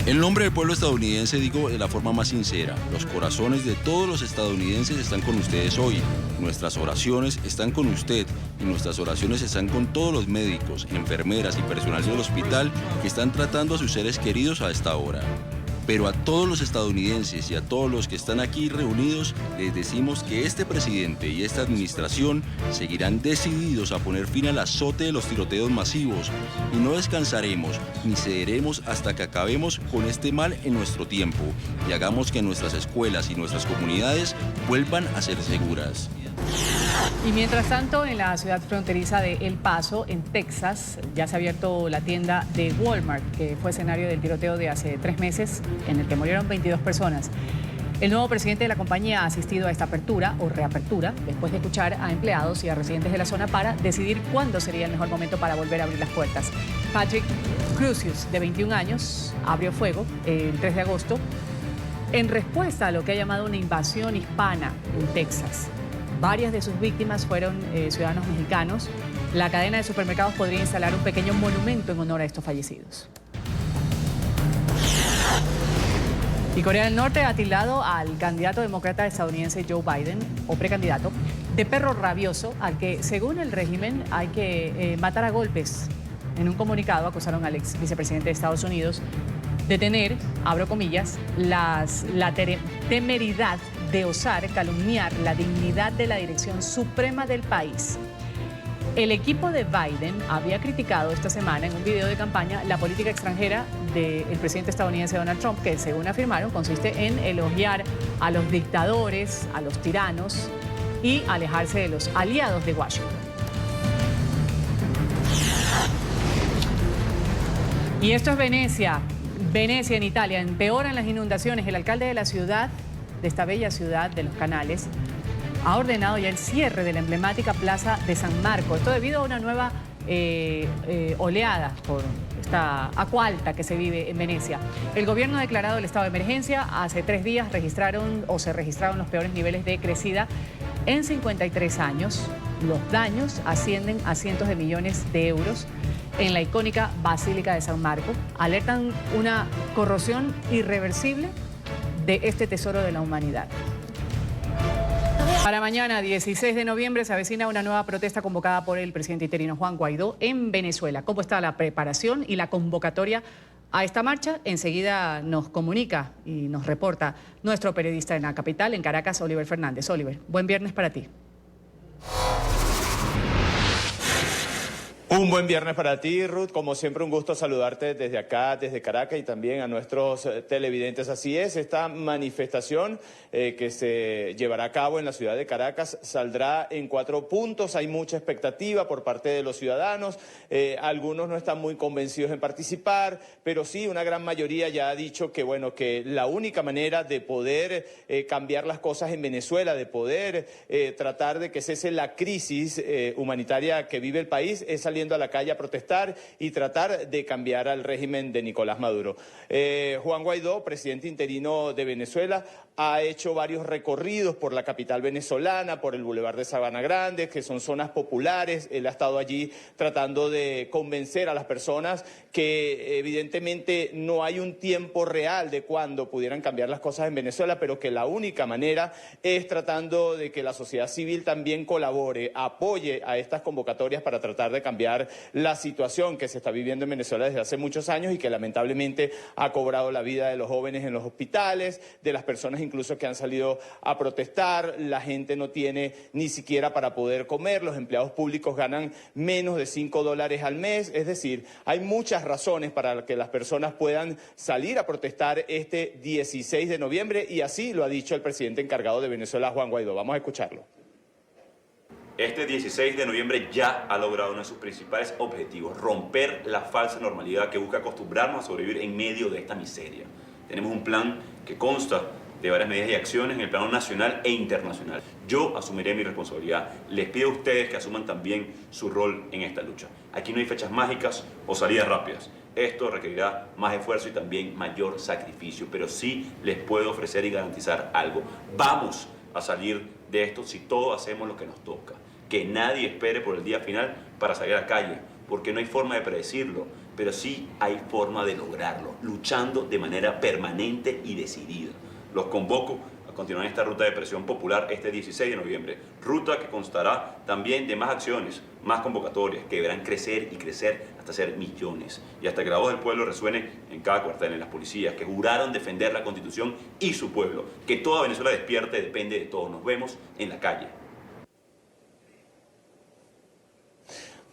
En nombre del pueblo estadounidense digo de la forma más sincera, los corazones de todos los estadounidenses están con ustedes hoy. Nuestras oraciones están con usted y nuestras oraciones están con todos los médicos, enfermeras y personal del hospital que están tratando a sus seres queridos a esta hora. Pero a todos los estadounidenses y a todos los que están aquí reunidos, les decimos que este presidente y esta administración seguirán decididos a poner fin al azote de los tiroteos masivos y no descansaremos ni cederemos hasta que acabemos con este mal en nuestro tiempo y hagamos que nuestras escuelas y nuestras comunidades vuelvan a ser seguras. Y mientras tanto, en la ciudad fronteriza de El Paso, en Texas, ya se ha abierto la tienda de Walmart, que fue escenario del tiroteo de hace 3 meses, en el que murieron 22 personas. El nuevo presidente de la compañía ha asistido a esta apertura o reapertura, después de escuchar a empleados y a residentes de la zona para decidir cuándo sería el mejor momento para volver a abrir las puertas. Patrick Crucius, de 21 años, abrió fuego el 3 de agosto en respuesta a lo que ha llamado una invasión hispana en Texas. Varias de sus víctimas fueron ciudadanos mexicanos. La cadena de supermercados podría instalar un pequeño monumento en honor a estos fallecidos. Y Corea del Norte ha tildado al candidato demócrata estadounidense Joe Biden, o precandidato, de perro rabioso al que, según el régimen, hay que matar a golpes. En un comunicado acusaron al ex vicepresidente de Estados Unidos de tener, abro comillas, la temeridad de osar calumniar la dignidad de la dirección suprema del país. El equipo de Biden había criticado esta semana en un video de campaña la política extranjera del presidente estadounidense Donald Trump, que según afirmaron consiste en elogiar a los dictadores, a los tiranos y alejarse de los aliados de Washington. Y esto es Venecia. Venecia, en Italia, empeoran las inundaciones. El alcalde de la ciudad, de esta bella ciudad de los canales, ha ordenado ya el cierre de la emblemática Plaza de San Marco. Esto debido a una nueva oleada por esta agua alta que se vive en Venecia. El gobierno ha declarado el estado de emergencia. Hace 3 días se registraron los peores niveles de crecida en 53 años. Los daños ascienden a cientos de millones de euros en la icónica Basílica de San Marco. Alertan una corrosión irreversible de este tesoro de la humanidad. Para mañana, 16 de noviembre, se avecina una nueva protesta convocada por el presidente interino Juan Guaidó en Venezuela. ¿Cómo está la preparación y la convocatoria a esta marcha? Enseguida nos comunica y nos reporta nuestro periodista en la capital, en Caracas, Oliver Fernández. Oliver, buen viernes para ti. Un buen viernes para ti, Ruth. Como siempre, un gusto saludarte desde acá, desde Caracas, y también a nuestros televidentes. Así es, esta manifestación que se llevará a cabo en la ciudad de Caracas saldrá en 4 puntos. Hay mucha expectativa por parte de los ciudadanos. Algunos no están muy convencidos en participar, pero sí, una gran mayoría ya ha dicho que, bueno, que la única manera de poder cambiar las cosas en Venezuela, de poder tratar de que cese la crisis humanitaria que vive el país, es saliendo a la calle a protestar y tratar de cambiar al régimen de Nicolás Maduro. Juan Guaidó, presidente interino de Venezuela, ha hecho varios recorridos por la capital venezolana, por el Boulevard de Sabana Grande, que son zonas populares. Él ha estado allí tratando de convencer a las personas que evidentemente no hay un tiempo real de cuándo pudieran cambiar las cosas en Venezuela, pero que la única manera es tratando de que la sociedad civil también colabore, apoye a estas convocatorias para tratar de cambiar la situación que se está viviendo en Venezuela desde hace muchos años y que lamentablemente ha cobrado la vida de los jóvenes en los hospitales, de las personas incluso que han salido a protestar. La gente no tiene ni siquiera para poder comer, los empleados públicos ganan menos de $5 al mes, es decir, hay muchas razones para que las personas puedan salir a protestar este 16 de noviembre y así lo ha dicho el presidente encargado de Venezuela, Juan Guaidó. Vamos a escucharlo. Este 16 de noviembre ya ha logrado uno de sus principales objetivos, romper la falsa normalidad que busca acostumbrarnos a sobrevivir en medio de esta miseria. Tenemos un plan que consta de varias medidas y acciones en el plano nacional e internacional. Yo asumiré mi responsabilidad. Les pido a ustedes que asuman también su rol en esta lucha. Aquí no hay fechas mágicas o salidas rápidas. Esto requerirá más esfuerzo y también mayor sacrificio, pero sí les puedo ofrecer y garantizar algo. Vamos a salir de esto si todos hacemos lo que nos toca. Que nadie espere por el día final para salir a la calle, porque no hay forma de predecirlo, pero sí hay forma de lograrlo, luchando de manera permanente y decidida. Los convoco a continuar esta ruta de presión popular este 16 de noviembre, ruta que constará también de más acciones, más convocatorias, que deberán crecer y crecer hasta ser millones, y hasta que la voz del pueblo resuene en cada cuartel, en las policías, que juraron defender la Constitución y su pueblo, que toda Venezuela despierte depende de todos. Nos vemos en la calle.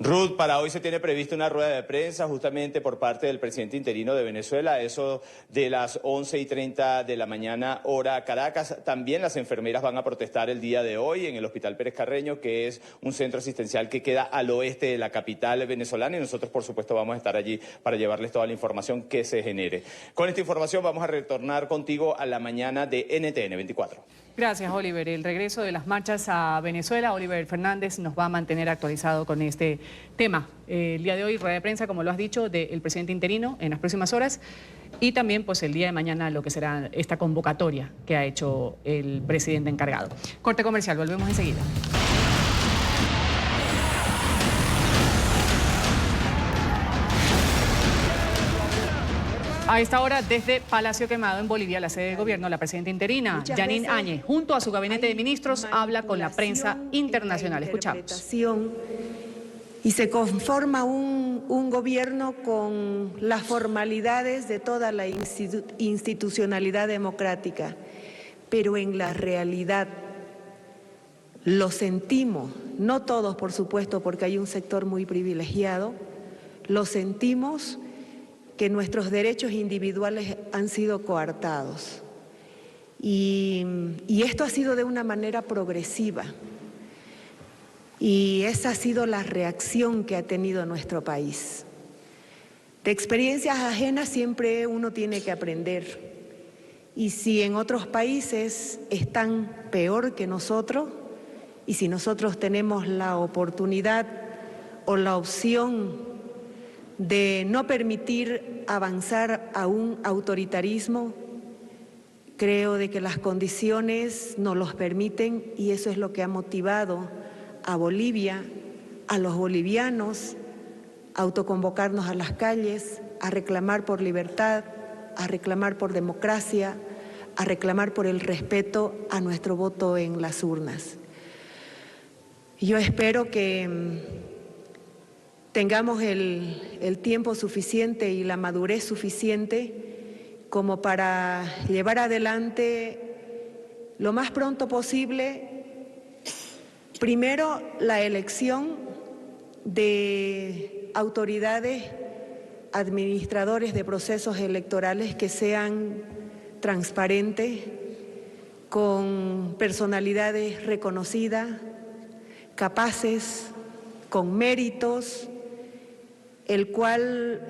Ruth, para hoy se tiene prevista una rueda de prensa justamente por parte del presidente interino de Venezuela, eso de las 11:30 de la mañana, hora Caracas. También las enfermeras van a protestar el día de hoy en el Hospital Pérez Carreño, que es un centro asistencial que queda al oeste de la capital venezolana, y nosotros, por supuesto, vamos a estar allí para llevarles toda la información que se genere. Con esta información vamos a retornar contigo a la mañana de NTN 24. Gracias, Oliver. El regreso de las marchas a Venezuela, Oliver Fernández nos va a mantener actualizado con este tema. El día de hoy, rueda de prensa, como lo has dicho, del presidente interino en las próximas horas, y también pues el día de mañana lo que será esta convocatoria que ha hecho el presidente encargado. Corte comercial, volvemos enseguida. A esta hora, desde Palacio Quemado, en Bolivia, la sede del gobierno, la presidenta interina, Yanine Áñez, junto a su gabinete de ministros, habla con la prensa internacional. Escuchamos. Y se conforma un gobierno con las formalidades de toda la institucionalidad democrática. Pero en la realidad lo sentimos, no todos, por supuesto, porque hay un sector muy privilegiado, lo sentimos que nuestros derechos individuales han sido coartados. Y esto ha sido de una manera progresiva. Y esa ha sido la reacción que ha tenido nuestro país. De experiencias ajenas siempre uno tiene que aprender. Y si en otros países están peor que nosotros, y si nosotros tenemos la oportunidad o la opción de no permitir avanzar a un autoritarismo, creo de que las condiciones nos los permiten, y eso es lo que ha motivado a Bolivia, a los bolivianos, a autoconvocarnos a las calles, a reclamar por libertad, a reclamar por democracia, a reclamar por el respeto a nuestro voto en las urnas. Yo espero que tengamos el tiempo suficiente y la madurez suficiente como para llevar adelante lo más pronto posible, primero, la elección de autoridades, administradores de procesos electorales que sean transparentes, con personalidades reconocidas, capaces, con méritos, el cual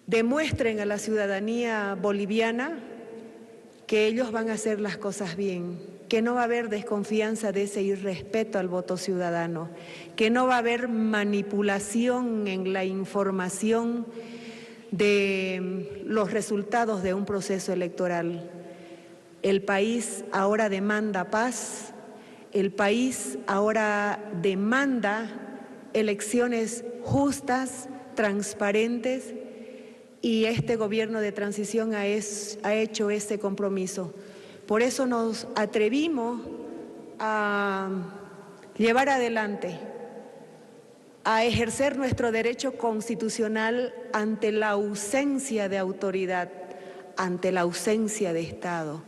demuestren a la ciudadanía boliviana que ellos van a hacer las cosas bien, que no va a haber desconfianza de ese irrespeto al voto ciudadano, que no va a haber manipulación en la información de los resultados de un proceso electoral. El país ahora demanda paz, el país ahora demanda elecciones justas, transparentes, y este gobierno de transición ha hecho ese compromiso. Por eso nos atrevimos a llevar adelante, a ejercer nuestro derecho constitucional ante la ausencia de autoridad, ante la ausencia de Estado.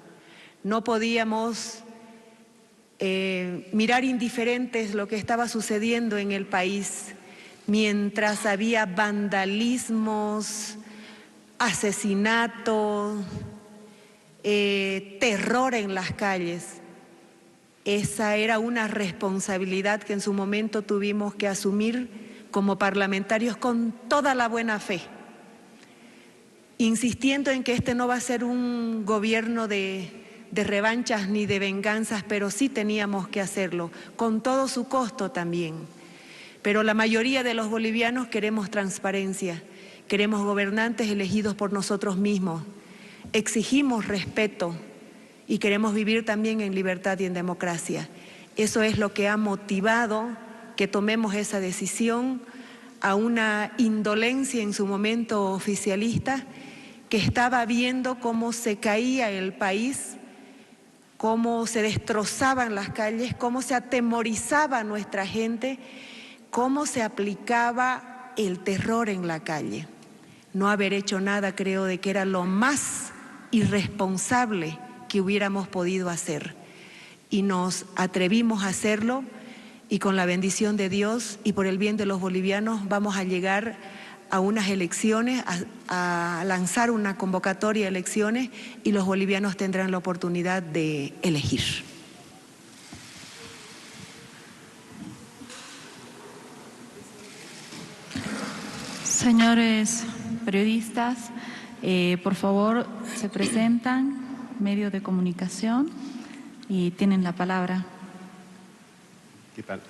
No podíamos mirar indiferentes lo que estaba sucediendo en el país mientras había vandalismos, asesinatos, terror en las calles. Esa era una responsabilidad que en su momento tuvimos que asumir como parlamentarios con toda la buena fe, insistiendo en que este no va a ser un gobierno de revanchas ni de venganzas, pero sí teníamos que hacerlo, con todo su costo también. Pero la mayoría de los bolivianos queremos transparencia, queremos gobernantes elegidos por nosotros mismos, exigimos respeto y queremos vivir también en libertad y en democracia. Eso es lo que ha motivado que tomemos esa decisión a una indolencia en su momento oficialista que estaba viendo cómo se caía el país, cómo se destrozaban las calles, cómo se atemorizaba a nuestra gente, cómo se aplicaba el terror en la calle. No haber hecho nada, creo, de que era lo más irresponsable que hubiéramos podido hacer. Y nos atrevimos a hacerlo, y con la bendición de Dios y por el bien de los bolivianos vamos a llegar a unas elecciones, a lanzar una convocatoria de elecciones, y los bolivianos tendrán la oportunidad de elegir. Señores periodistas, por favor, se presentan, medios de comunicación, y tienen la palabra. ¿Qué tal?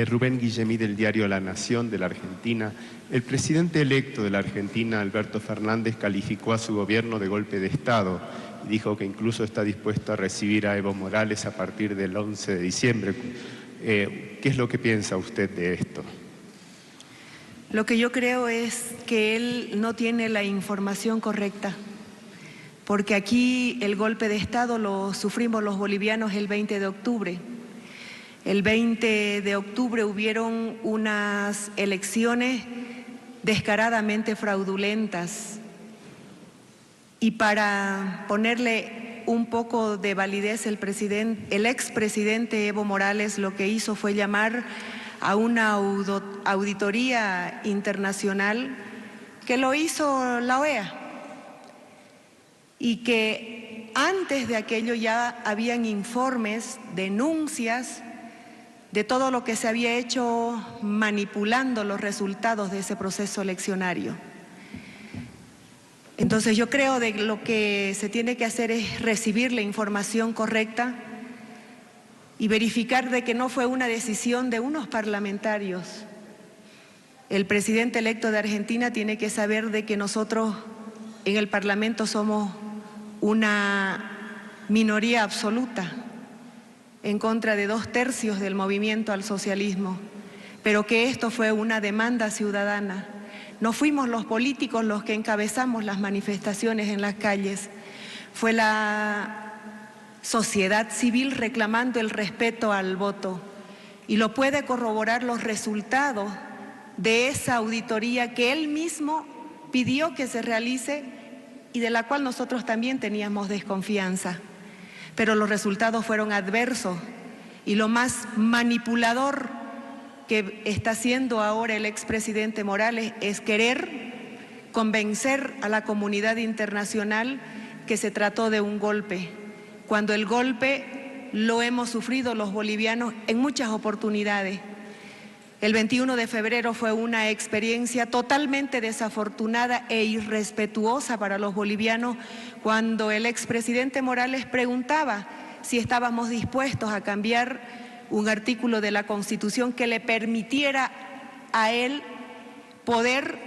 Rubén Guillemí, del diario La Nación de la Argentina. El presidente electo de la Argentina, Alberto Fernández, calificó a su gobierno de golpe de Estado y dijo que incluso está dispuesto a recibir a Evo Morales a partir del 11 de diciembre. ¿Qué es lo que piensa usted de esto? Lo que yo creo es que él no tiene la información correcta, porque aquí el golpe de Estado lo sufrimos los bolivianos el 20 de octubre. El 20 de octubre hubieron unas elecciones descaradamente fraudulentas, y para ponerle un poco de validez, el expresidente Evo Morales lo que hizo fue llamar a una auditoría internacional que lo hizo la OEA, y que antes de aquello ya habían informes, denuncias de todo lo que se había hecho manipulando los resultados de ese proceso eleccionario. Entonces yo creo que lo que se tiene que hacer es recibir la información correcta y verificar de que no fue una decisión de unos parlamentarios. El presidente electo de Argentina tiene que saber de que nosotros en el Parlamento somos una minoría absoluta en contra de 2/3 del movimiento al socialismo, pero que esto fue una demanda ciudadana. No fuimos los políticos los que encabezamos las manifestaciones en las calles, fue la sociedad civil reclamando el respeto al voto, y lo puede corroborar los resultados de esa auditoría que él mismo pidió que se realice y de la cual nosotros también teníamos desconfianza. Pero los resultados fueron adversos, y lo más manipulador que está haciendo ahora el expresidente Morales es querer convencer a la comunidad internacional que se trató de un golpe, cuando el golpe lo hemos sufrido los bolivianos en muchas oportunidades. El 21 de febrero fue una experiencia totalmente desafortunada e irrespetuosa para los bolivianos, cuando el expresidente Morales preguntaba si estábamos dispuestos a cambiar un artículo de la Constitución que le permitiera a él poder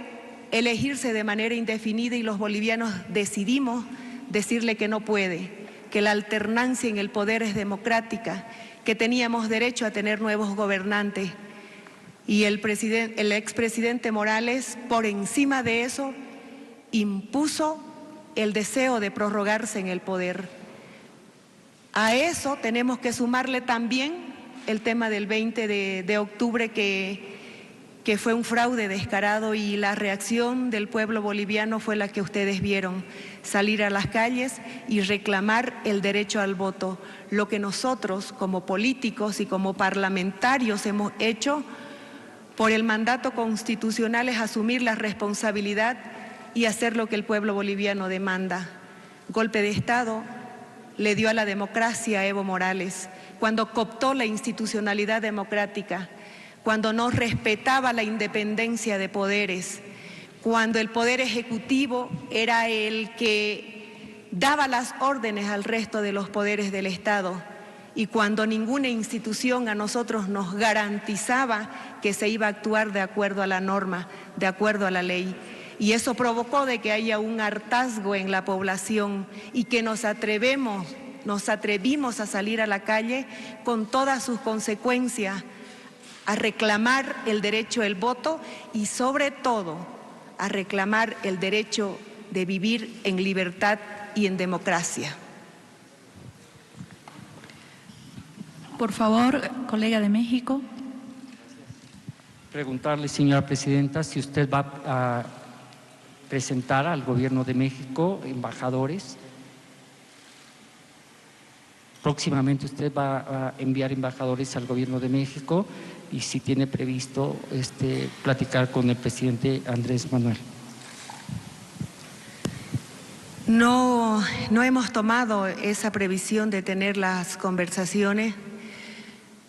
elegirse de manera indefinida, y los bolivianos decidimos decirle que no puede, que la alternancia en el poder es democrática, que teníamos derecho a tener nuevos gobernantes. Y el expresidente Morales, por encima de eso, impuso el deseo de prorrogarse en el poder. A eso tenemos que sumarle también el tema del 20 de octubre, que fue un fraude descarado, y la reacción del pueblo boliviano fue la que ustedes vieron: salir a las calles y reclamar el derecho al voto. Lo que nosotros como políticos y como parlamentarios hemos hecho por el mandato constitucional es asumir la responsabilidad y hacer lo que el pueblo boliviano demanda. Golpe de Estado le dio a la democracia a Evo Morales, cuando cooptó la institucionalidad democrática, cuando no respetaba la independencia de poderes, cuando el poder ejecutivo era el que daba las órdenes al resto de los poderes del Estado, y cuando ninguna institución a nosotros nos garantizaba que se iba a actuar de acuerdo a la norma, de acuerdo a la ley. Y eso provocó de que haya un hartazgo en la población y que nos atrevimos a salir a la calle con todas sus consecuencias, a reclamar el derecho al voto y sobre todo a reclamar el derecho de vivir en libertad y en democracia. Por favor, colega de México. Preguntarle, señora presidenta, si usted va a presentar al gobierno de México embajadores. Próximamente usted va a enviar embajadores al gobierno de México, y si tiene previsto platicar con el presidente Andrés Manuel. No hemos tomado esa previsión de tener las conversaciones.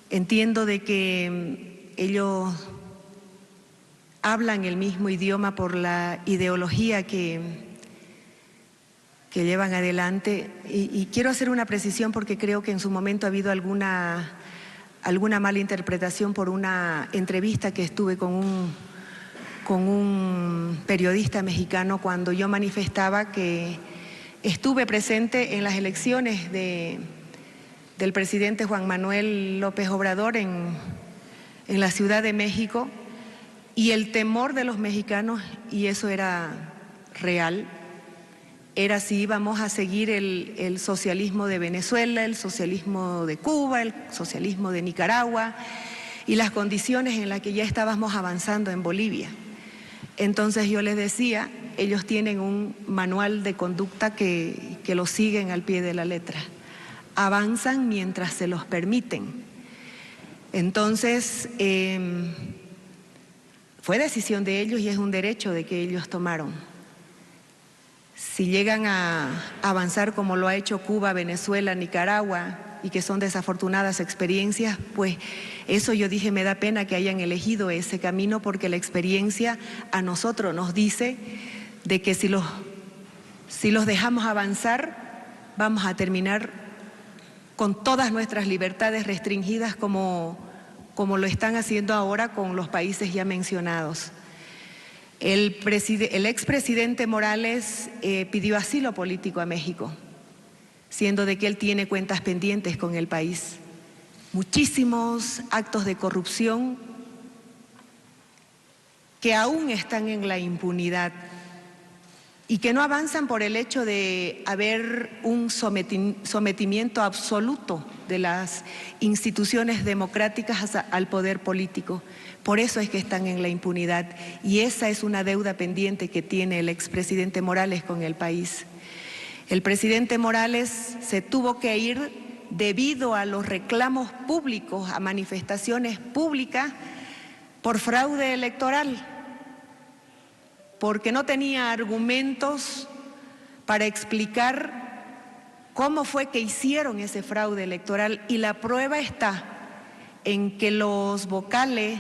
Entiendo de que ellos hablan el mismo idioma por la ideología que llevan adelante, y quiero hacer una precisión porque creo que en su momento ha habido alguna mala interpretación por una entrevista que estuve con un periodista mexicano, cuando yo manifestaba que estuve presente en las elecciones del presidente Juan Manuel López Obrador en la Ciudad de México, y el temor de los mexicanos, y eso era real, era si íbamos a seguir el socialismo de Venezuela, el socialismo de Cuba, el socialismo de Nicaragua, y las condiciones en las que ya estábamos avanzando en Bolivia. Entonces yo les decía, ellos tienen un manual de conducta que lo siguen al pie de la letra. Avanzan mientras se los permiten. Entonces, fue decisión de ellos y es un derecho de que ellos tomaron. Si llegan a avanzar como lo ha hecho Cuba, Venezuela, Nicaragua, y que son desafortunadas experiencias, pues eso yo dije, me da pena que hayan elegido ese camino, porque la experiencia a nosotros nos dice de que si los dejamos avanzar, vamos a terminar con todas nuestras libertades restringidas como lo están haciendo ahora con los países ya mencionados. El expresidente Morales pidió asilo político a México, siendo de que él tiene cuentas pendientes con el país. Muchísimos actos de corrupción que aún están en la impunidad y que no avanzan por el hecho de haber un sometimiento absoluto de las instituciones democráticas al poder político. Por eso es que están en la impunidad, y esa es una deuda pendiente que tiene el expresidente Morales con el país. El presidente Morales se tuvo que ir debido a los reclamos públicos, a manifestaciones públicas por fraude electoral, porque no tenía argumentos para explicar cómo fue que hicieron ese fraude electoral, y la prueba está en que los vocales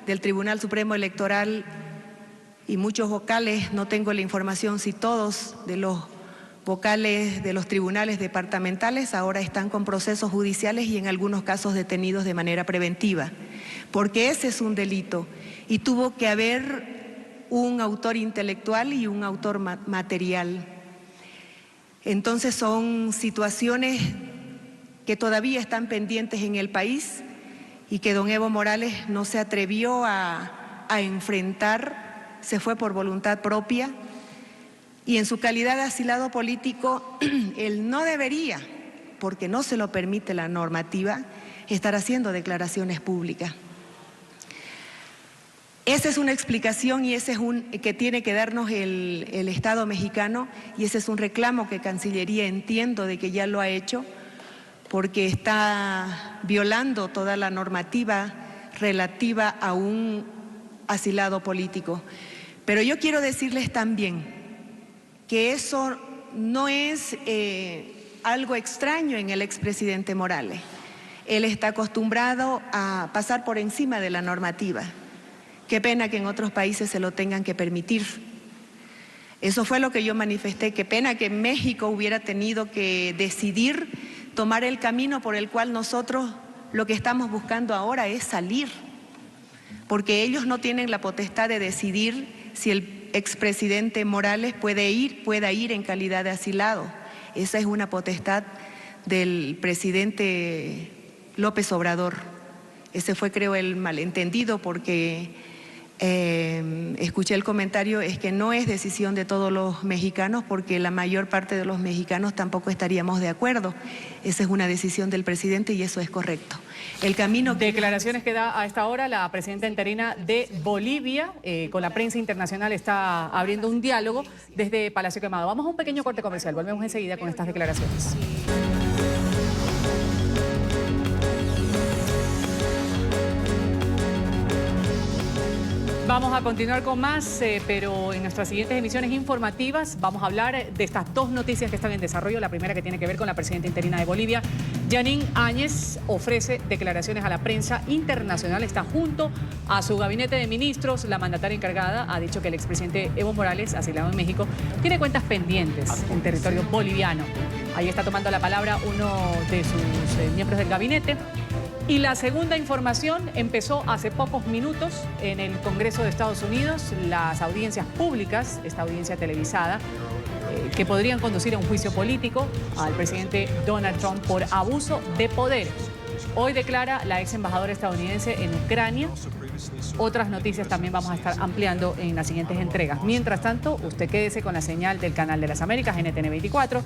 del Tribunal Supremo Electoral y muchos vocales, no tengo la información si todos de los vocales de los tribunales departamentales ahora están con procesos judiciales y en algunos casos detenidos de manera preventiva, porque ese es un delito y tuvo que haber un autor intelectual y un autor material. Entonces son situaciones que todavía están pendientes en el país y que don Evo Morales no se atrevió a enfrentar, se fue por voluntad propia, y en su calidad de asilado político, él no debería, porque no se lo permite la normativa, estar haciendo declaraciones públicas. Esa es una explicación y ese es que tiene que darnos el Estado mexicano, y ese es un reclamo que Cancillería, entiendo de que ya lo ha hecho, porque está violando toda la normativa relativa a un asilado político. Pero yo quiero decirles también que eso no es algo extraño en el expresidente Morales. Él está acostumbrado a pasar por encima de la normativa. Qué pena que en otros países se lo tengan que permitir. Eso fue lo que yo manifesté. Qué pena que México hubiera tenido que decidir tomar el camino por el cual nosotros lo que estamos buscando ahora es salir, porque ellos no tienen la potestad de decidir si el expresidente Morales pueda ir en calidad de asilado. Esa es una potestad del presidente López Obrador. Ese fue, creo, el malentendido, porque escuché el comentario, es que no es decisión de todos los mexicanos, porque la mayor parte de los mexicanos tampoco estaríamos de acuerdo. Esa es una decisión del presidente y eso es correcto. El camino... Declaraciones que da a esta hora la presidenta interina de Bolivia, con la prensa internacional está abriendo un diálogo desde Palacio Quemado. Vamos a un pequeño corte comercial, volvemos enseguida con estas declaraciones. Vamos a continuar con más, pero en nuestras siguientes emisiones informativas vamos a hablar de estas dos noticias que están en desarrollo. La primera, que tiene que ver con la presidenta interina de Bolivia, Janine Áñez, ofrece declaraciones a la prensa internacional. Está junto a su gabinete de ministros. La mandataria encargada ha dicho que el expresidente Evo Morales, asilado en México, tiene cuentas pendientes en territorio boliviano. Ahí está tomando la palabra uno de sus miembros del gabinete. Y la segunda información empezó hace pocos minutos en el Congreso de Estados Unidos, las audiencias públicas, esta audiencia televisada, que podrían conducir a un juicio político al presidente Donald Trump por abuso de poder. Hoy declara la ex embajadora estadounidense en Ucrania. Otras noticias también vamos a estar ampliando en las siguientes entregas. Mientras tanto, usted quédese con la señal del Canal de las Américas, NTN 24.